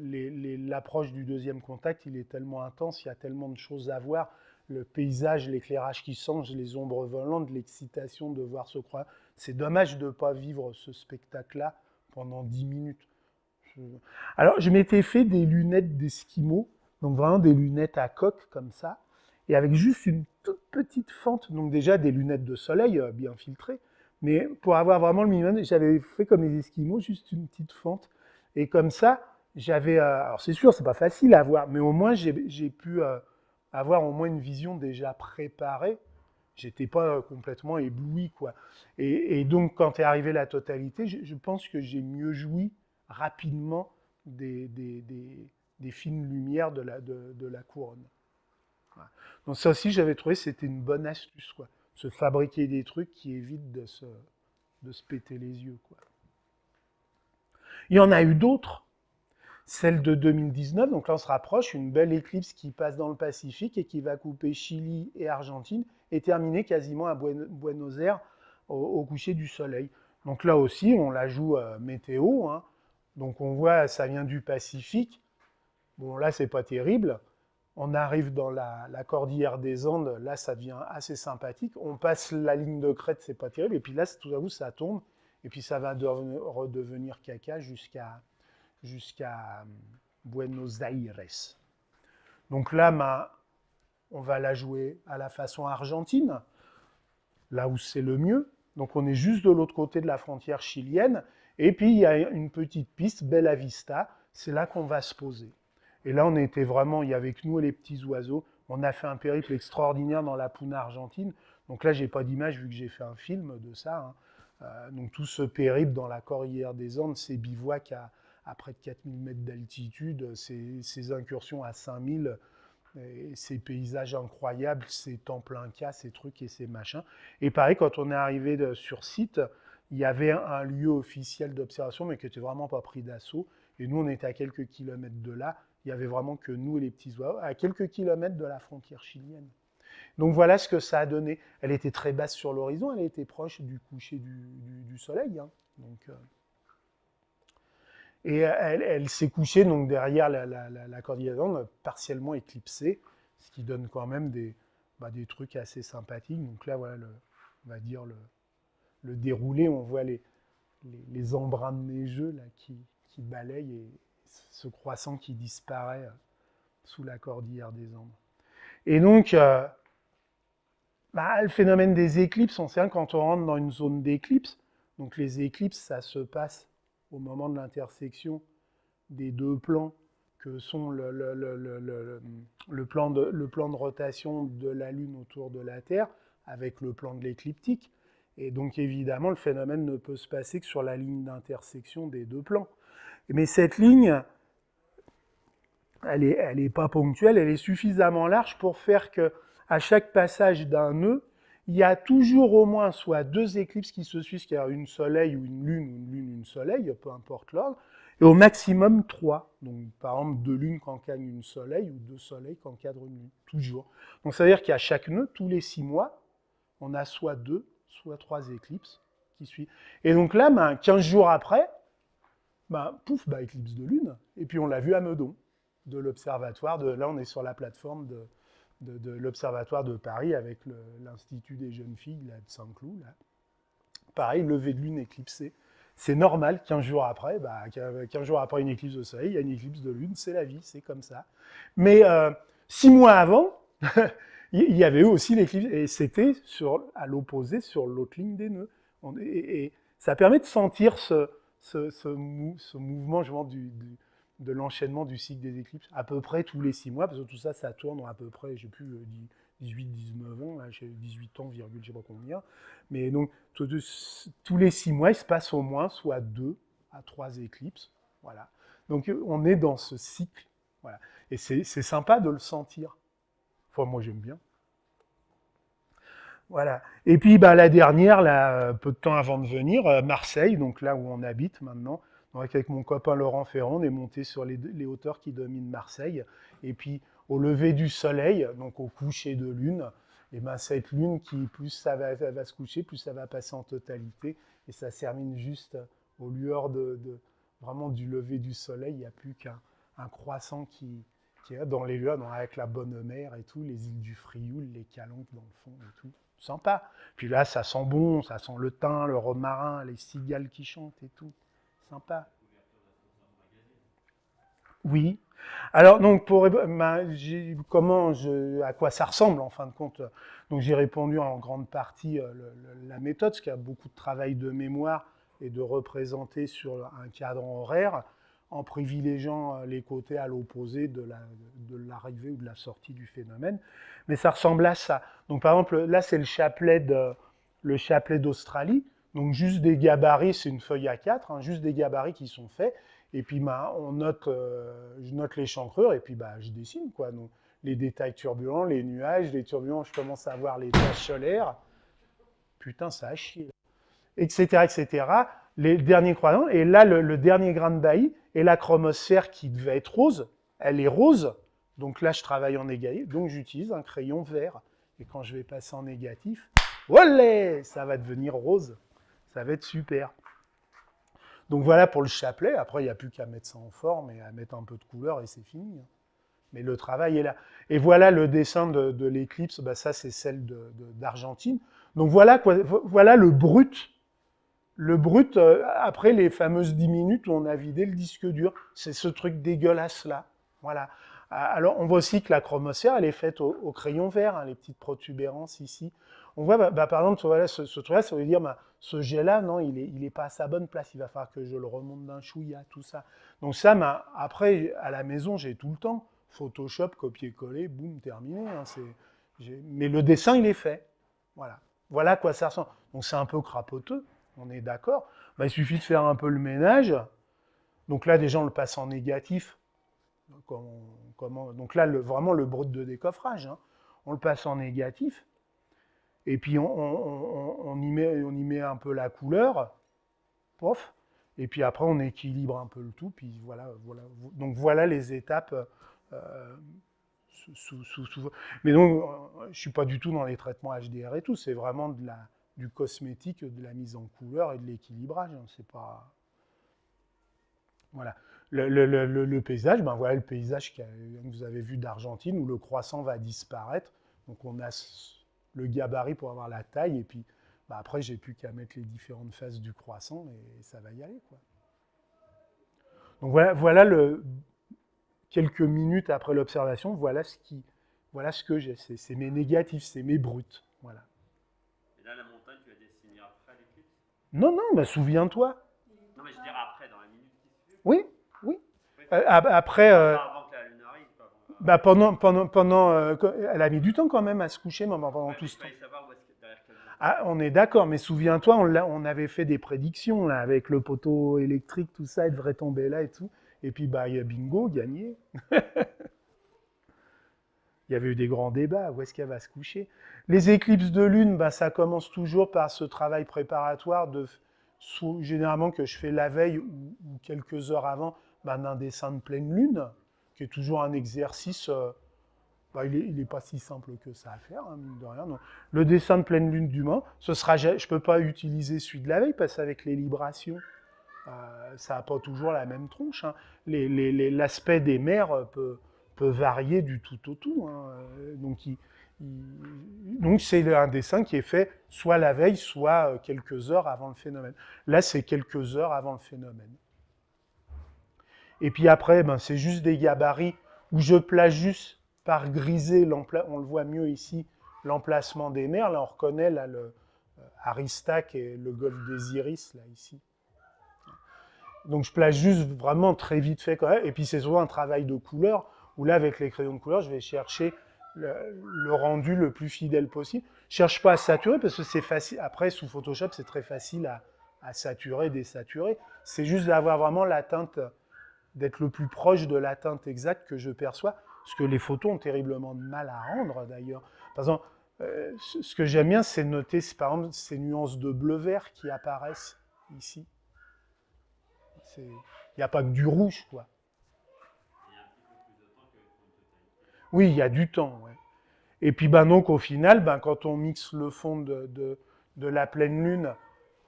l'approche du deuxième contact, il est tellement intense, il y a tellement de choses à voir. Le paysage, l'éclairage qui change, les ombres volantes, l'excitation de voir se croire. C'est dommage de ne pas vivre ce spectacle-là pendant 10 minutes. Alors, je m'étais fait des lunettes d'esquimau, donc vraiment des lunettes à coque comme ça, et avec juste une toute petite fente, donc déjà des lunettes de soleil bien filtrées, mais pour avoir vraiment le minimum, j'avais fait comme les esquimaux, juste une petite fente, et comme ça, j'avais, alors c'est sûr, c'est pas facile à voir, mais au moins j'ai pu avoir au moins une vision déjà préparée. J'étais pas complètement ébloui, quoi. Et donc, quand est arrivée la totalité, je pense que j'ai mieux joui rapidement des fines lumières de la couronne. Voilà. Donc ça aussi, j'avais trouvé c'était une bonne astuce, quoi. Se fabriquer des trucs qui évitent de se péter les yeux, quoi. Il y en a eu d'autres. Celle de 2019, donc là on se rapproche, une belle éclipse qui passe dans le Pacifique et qui va couper Chili et Argentine et terminer quasiment à Buenos Aires au coucher du soleil. Donc là aussi, on la joue météo, hein. Donc on voit, ça vient du Pacifique. Bon, là, c'est pas terrible. On arrive dans la cordillère des Andes, là, ça devient assez sympathique. On passe la ligne de crête, c'est pas terrible. Et puis là, tout à coup, ça tombe. Et puis ça va redevenir caca jusqu'à Buenos Aires. Donc là, on va la jouer à la façon argentine, là où c'est le mieux. Donc on est juste de l'autre côté de la frontière chilienne. Et puis il y a une petite piste, Bella Vista, c'est là qu'on va se poser. Et là, on était vraiment, il y avait que nous et les petits oiseaux. On a fait un périple extraordinaire dans la Puna argentine. Donc là, j'ai pas d'image vu que j'ai fait un film de ça. Hein. Donc tout ce périple dans la cordillère des Andes, ces bivouacs à près de 4000 mètres d'altitude, ces incursions à 5000, ces paysages incroyables, ces temples incas, ces trucs et ces machins. Et pareil, quand on est arrivé sur site, il y avait un lieu officiel d'observation, mais qui n'était vraiment pas pris d'assaut. Et nous, on était à quelques kilomètres de là. Il n'y avait vraiment que nous et les petits oiseaux, à quelques kilomètres de la frontière chilienne. Donc voilà ce que ça a donné. Elle était très basse sur l'horizon, elle était proche du coucher du soleil. Hein. Donc, et elle s'est couchée donc, derrière la cordillère des Andes, partiellement éclipsée, ce qui donne quand même des trucs assez sympathiques. Donc là, voilà, on va dire le déroulé, on voit les embruns neigeux là, qui balayent et ce croissant qui disparaît sous la cordillère des Andes. Et donc, le phénomène des éclipses, on sait quand on rentre dans une zone d'éclipse, donc les éclipses, ça se passe au moment de l'intersection des deux plans que sont le plan de rotation de la Lune autour de la Terre avec le plan de l'écliptique. Et donc évidemment, le phénomène ne peut se passer que sur la ligne d'intersection des deux plans. Mais cette ligne, elle est pas ponctuelle, elle est suffisamment large pour faire que à chaque passage d'un nœud, il y a toujours au moins soit 2 éclipses qui se suivent, c'est-à-dire une soleil ou une lune, une soleil, peu importe l'ordre, et au maximum 3. Donc par exemple 2 lunes qu'encadrent une soleil ou 2 soleils qu'encadrent une lune, toujours. Donc ça veut dire qu'à chaque nœud, tous les 6 mois, on a soit 2, soit 3 éclipses qui suivent. Et donc là, 15 jours après, pouf, éclipse de lune, et puis on l'a vu à Meudon, de l'observatoire, là on est sur la plateforme de l'Observatoire de Paris avec l'Institut des jeunes filles là, de Saint-Cloud. Là. Pareil, lever de lune éclipsée. C'est normal, 15 jours après, 15 jours après une éclipse de soleil, il y a une éclipse de lune, c'est la vie, c'est comme ça. Mais 6 mois avant, il y avait eu aussi l'éclipse, et c'était à l'opposé, sur l'autre ligne des nœuds. Et ça permet de sentir ce mouvement justement, de l'enchaînement du cycle des éclipses, à peu près tous les 6 mois, parce que tout ça, ça tourne à peu près, j'ai plus 18, 19 ans, là, j'ai 18 ans, virgule, je sais pas combien. Mais donc, tous les 6 mois, il se passe au moins soit 2 à 3 éclipses. Voilà. Donc, on est dans ce cycle. Voilà. Et c'est sympa de le sentir. Enfin, moi, j'aime bien. Voilà. Et puis, la dernière, là, peu de temps avant de venir, Marseille, donc là où on habite maintenant. Donc, avec mon copain Laurent Ferrand, on est monté sur les hauteurs qui dominent Marseille. Et puis, au lever du soleil, donc au coucher de lune, et cette lune qui, plus ça va se coucher, plus ça va passer en totalité. Et ça se termine juste aux lueurs vraiment du lever du soleil. Il n'y a plus qu'un croissant qui est dans les lueurs, avec la bonne mer et tout, les îles du Frioul, les calanques dans le fond et tout. Sympa. Puis là, ça sent bon, ça sent le thym, le romarin, les cigales qui chantent et tout. Sympa. Oui. Alors, donc, à quoi ça ressemble, en fin de compte? Donc, j'ai répondu en grande partie la méthode, parce qu'il y a beaucoup de travail de mémoire et de représenter sur un cadre horaire, en privilégiant les côtés à l'opposé de l'arrivée ou de la sortie du phénomène. Mais ça ressemble à ça. Donc, par exemple, là, c'est le chapelet d'Australie. Donc, juste des gabarits, c'est une feuille A4, juste des gabarits qui sont faits. Et puis, je note l'échancrure et puis je dessine, quoi. Donc, les détails turbulents, les nuages, les turbulents, je commence à voir les taches solaires. Putain, ça a chié. Etc., etc. Les derniers croisants. Et là, le dernier grain de bailli et la chromosphère qui devait être rose, elle est rose. Donc là, je travaille en négatif. Donc, j'utilise un crayon vert. Et quand je vais passer en négatif, olé, ça va devenir rose. Ça va être super. Donc voilà pour le chapelet. Après, il n'y a plus qu'à mettre ça en forme et à mettre un peu de couleur et c'est fini. Mais le travail est là. Et voilà le dessin de l'éclipse. Ça, c'est celle d'Argentine. Donc voilà le brut. Le brut, après les fameuses 10 minutes où on a vidé le disque dur. C'est ce truc dégueulasse-là. Voilà. Alors, on voit aussi que la chromosphère, elle est faite au crayon vert, les petites protubérances ici. On voit, par exemple, voilà, ce truc-là, ça veut dire, ce jet-là, non, il est pas à sa bonne place, il va falloir que je le remonte d'un chouïa, tout ça. Donc ça, après, à la maison, j'ai tout le temps. Photoshop, copier-coller, boum, terminé. Mais le dessin, il est fait. Voilà. Voilà à quoi ça ressemble. Donc c'est un peu crapoteux, on est d'accord. Il suffit de faire un peu le ménage. Donc là, déjà, on le passe en négatif. Donc là, vraiment le brut de décoffrage. On le passe en négatif. Et puis on y met un peu la couleur, pof, et puis après on équilibre un peu le tout, puis voilà. Donc voilà les étapes. Mais donc je suis pas du tout dans les traitements HDR et tout, c'est vraiment du cosmétique, de la mise en couleur et de l'équilibrage. C'est pas. Voilà. Le paysage, voilà le paysage que vous avez vu d'Argentine où le croissant va disparaître. Donc on a le gabarit pour avoir la taille, et puis après, j'ai plus qu'à mettre les différentes faces du croissant, et ça va y aller, quoi. Donc voilà quelques minutes après l'observation, voilà ce que j'ai. C'est mes négatifs, c'est mes bruts. Voilà. Et là, la montagne, tu l'as dessinée après l'éclipse? Non, souviens-toi. Non, mais je dirais après, dans la minute qui suit. Oui. Après... avant que la lune arrive, pendant elle a mis du temps quand même à se coucher, maman, pendant tout ce temps. Ah, on est d'accord, mais souviens-toi, on avait fait des prédictions là, avec le poteau électrique, tout ça, il devrait tomber là et tout. Et puis, bah, il y a bingo, gagné. Il y avait eu des grands débats, où est-ce qu'elle va se coucher? Les éclipses de lune, bah, ça commence toujours par ce travail préparatoire, généralement que je fais la veille ou quelques heures avant, bah, d'un dessin de pleine lune, qui est toujours un exercice, bah, il n'est pas si simple que ça à faire, hein, mine de rien. Donc, le dessin de pleine lune d'humain, je ne peux pas utiliser celui de la veille, parce qu'avec les librations, ça n'a pas toujours la même tronche. Hein. L'aspect des mers peut varier du tout au tout. Hein. Donc c'est un dessin qui est fait soit la veille, soit quelques heures avant le phénomène. Là, c'est quelques heures avant le phénomène. Et puis après, ben, c'est juste des gabarits où je place juste par grisé, on le voit mieux ici, l'emplacement des mers. Là, on reconnaît là, le Aristaque et le golfe des Iris, là, ici. Donc je place juste vraiment très vite fait quand même. Et puis c'est souvent un travail de couleur, où là, avec les crayons de couleur, je vais chercher le rendu le plus fidèle possible. Je ne cherche pas à saturer, parce que c'est facile. Après, sous Photoshop, c'est très facile à saturer, désaturer. C'est juste d'avoir vraiment la teinte, d'être le plus proche de la teinte exacte que je perçois, ce que les photos ont terriblement de mal à rendre, d'ailleurs. Par exemple, ce que j'aime bien, c'est noter, par exemple, ces nuances de bleu-vert qui apparaissent ici. Il n'y a pas que du rouge, quoi. Oui, il y a du temps, ouais. Et puis, ben, donc, au final, ben, quand on mixe le fond de la pleine lune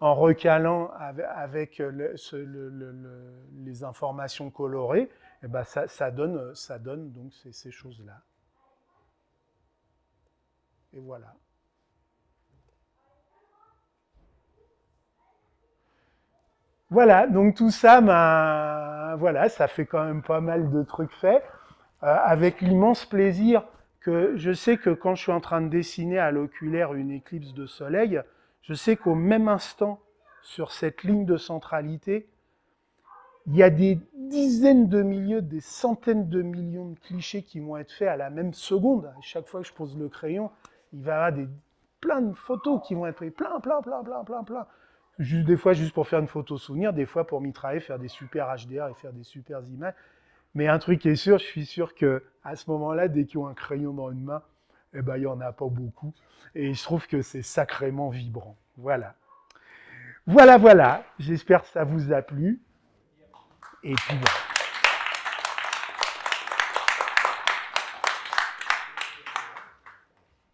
en recalant avec les informations colorées, et ben, ça donne donc ces choses-là. Et voilà. Voilà, donc tout ça, ben, voilà, ça fait quand même pas mal de trucs faits, avec l'immense plaisir que je sais que quand je suis en train de dessiner à l'oculaire une éclipse de soleil, je sais qu'au même instant, sur cette ligne de centralité, il y a des dizaines de milliers, des centaines de millions de clichés qui vont être faits à la même seconde. À chaque fois que je pose le crayon, il va y avoir plein de photos qui vont être prises, plein. Des fois juste pour faire une photo souvenir, des fois pour mitrailler, faire des super HDR et faire des super images. Mais un truc est sûr, je suis sûr qu'à ce moment-là, dès qu'ils ont un crayon dans une main, eh ben, il n'y en a pas beaucoup. Et je trouve que c'est sacrément vibrant. Voilà. Voilà. J'espère que ça vous a plu. Et puis voilà.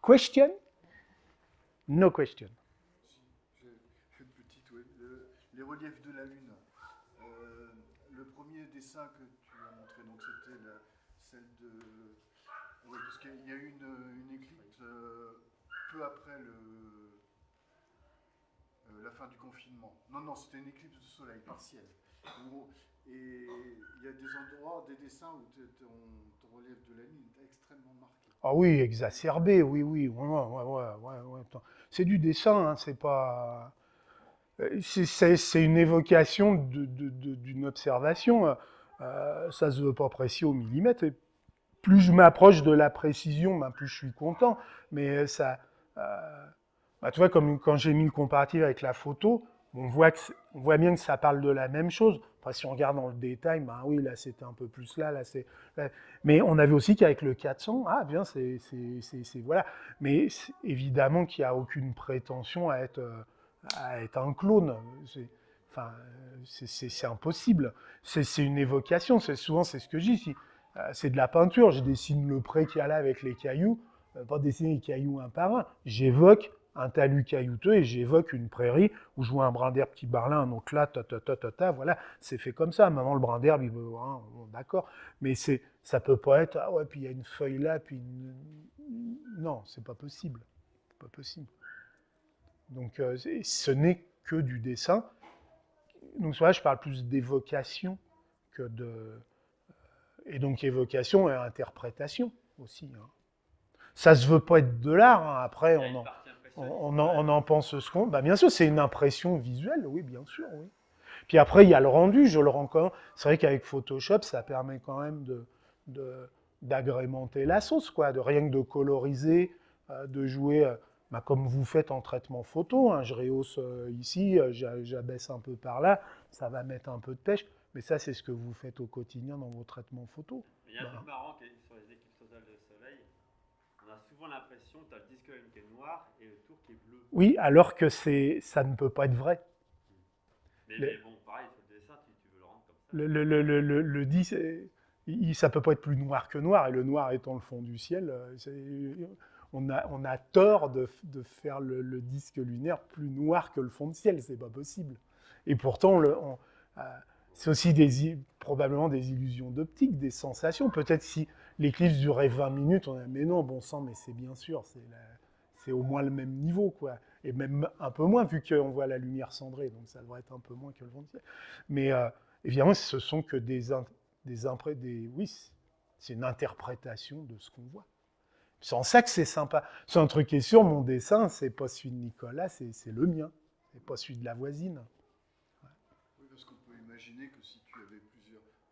Question? No question. Une petite, oui. Les reliefs de la Lune. Le premier dessin que tu as montré, donc c'était celle de. Oui, parce qu'il y a eu une éclipse peu après la fin du confinement. Non, c'était une éclipse de soleil partielle. Et il y a des endroits, des dessins où ton relief de la Lune est extrêmement marqué. Ah oui, exacerbé, oui. Ouais. C'est du dessin, hein, c'est pas. C'est une évocation d'une observation. Ça se veut pas précis au millimètre. Et plus je m'approche de la précision, ben plus je suis content. Mais ça, bah, tu vois, comme quand j'ai mis le comparatif avec la photo, on voit bien que ça parle de la même chose. Après, si on regarde dans le détail, ben oui, là c'était un peu plus là c'est. Mais on a vu aussi qu'avec le 400, ah bien, c'est voilà. Mais évidemment qu'il n'y a aucune prétention à être un clone. C'est impossible. C'est une évocation. Souvent, c'est ce que je dis. C'est de la peinture. Je dessine le pré qu'il y a là avec les cailloux. Pas dessiner les cailloux un par un. J'évoque un talus caillouteux et j'évoque une prairie où je vois un brin d'herbe qui barre là, donc là, voilà. C'est fait comme ça. Maintenant, le brin d'herbe, hein, d'accord. Mais ça peut pas être, ah ouais, puis il y a une feuille là, puis non, c'est pas possible. C'est pas possible. Donc, ce n'est que du dessin. Donc, là, je parle plus d'évocation que de. Et donc, évocation et interprétation aussi. Hein. Ça se veut pas être de l'art. Hein. Après, on en pense ce qu'on. Bah, bien sûr, c'est une impression visuelle, oui, bien sûr, oui. Puis après, il y a le rendu, je le rends quand même. C'est vrai qu'avec Photoshop, ça permet quand même d'agrémenter la sauce, quoi, de rien que de coloriser, de jouer. bah, comme vous faites en traitement photo, hein, je rehausse ici, j'abaisse un peu par là, ça va mettre un peu de pêche, mais ça c'est ce que vous faites au quotidien dans vos traitements photo. Il y a un Bah. truc marrant qui est sur les équipes totales de soleil, on a souvent l'impression que tu as le disque qui est noir et le tour qui est bleu. Oui, alors que ça ne peut pas être vrai. Mais bon, pareil, sur le dessin, tu veux le rendre comme ça. Le disque, ça peut pas être plus noir que noir, et le noir étant le fond du ciel, on a tort de faire le disque lunaire plus noir que le fond de ciel, c'est pas possible. Et pourtant, c'est aussi probablement des illusions d'optique, des sensations. Peut-être si l'éclipse durait 20 minutes, on a mais non, bon sang, mais c'est bien sûr, c'est au moins le même niveau, quoi. Et même un peu moins, vu qu'on voit la lumière cendrée, donc ça devrait être un peu moins que le fond de ciel. Mais évidemment, ce sont que oui, c'est une interprétation de ce qu'on voit. C'est en ça que c'est sympa. C'est un truc qui est sûr, mon dessin, c'est pas celui de Nicolas, c'est le mien. C'est pas celui de la voisine. Oui, parce qu'on peut imaginer que si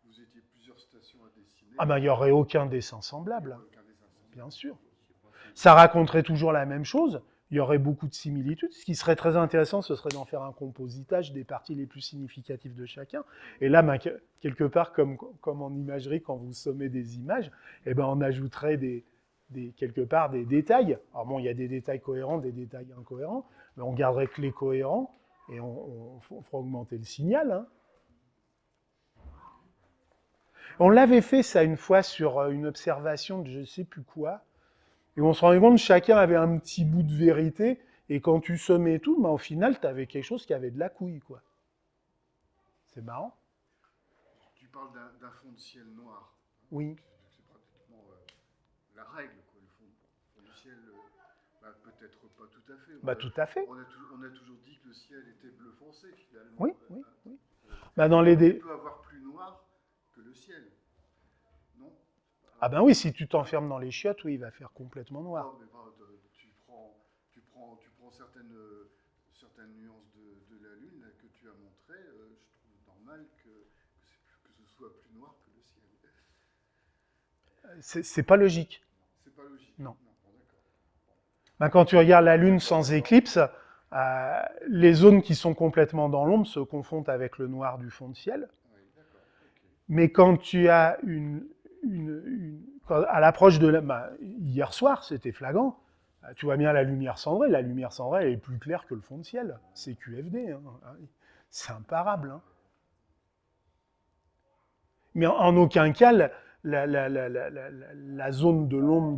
vous étiez plusieurs stations à dessiner... Ah ben, il n'y aurait aucun dessin semblable. Aucun dessin semblable. Bien sûr. Ça raconterait toujours la même chose. Il y aurait beaucoup de similitudes. Ce qui serait très intéressant, ce serait d'en faire un compositage des parties les plus significatives de chacun. Et là, ben, quelque part, comme en imagerie, quand vous sommez des images, eh ben, on ajouterait quelque part des détails. Alors bon, il y a des détails cohérents, des détails incohérents, mais on garderait que les cohérents et on fera augmenter le signal. Hein. On l'avait fait ça une fois sur une observation de je ne sais plus quoi. Et on se rendait compte que chacun avait un petit bout de vérité, et quand tu sommais tout, ben, au final, tu avais quelque chose qui avait de la couille, quoi. C'est marrant. Tu parles d'un fond de ciel noir. Oui. C'est pratiquement la règle, quoi. Le fond du ciel, peut-être pas tout à fait. Bah, tout à fait. On a toujours dit que le ciel était bleu foncé, finalement. Oui, oui, oui. Bah, dans les tu peux avoir plus noir que le ciel. Non? Ah ben oui, si tu t'enfermes dans les chiottes, oui, il va faire complètement noir. Non, mais tu prends certaines nuances de la Lune là, que tu as montrées, je trouve normal que ce soit plus noir que le ciel. C'est pas logique. C'est pas logique. Non. Bon, d'accord. Ben, quand tu regardes la Lune sans éclipse, les zones qui sont complètement dans l'ombre se confondent avec le noir du fond de ciel. Oui, d'accord. Okay. Mais quand tu as à l'approche de hier soir, c'était flagrant. Tu vois bien la lumière cendrée. La lumière cendrée, elle est plus claire que le fond de ciel. C'est QFD. Hein. C'est imparable. Hein. Mais en aucun cas, la zone de l'ombre,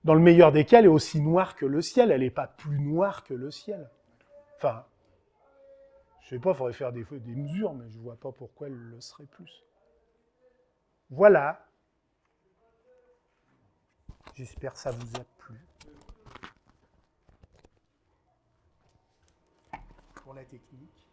dans le meilleur des cas, elle est aussi noire que le ciel. Elle n'est pas plus noire que le ciel. Enfin, je sais pas, il faudrait faire des mesures, mais je ne vois pas pourquoi elle le serait plus. Voilà. J'espère que ça vous a plu. Pour la technique.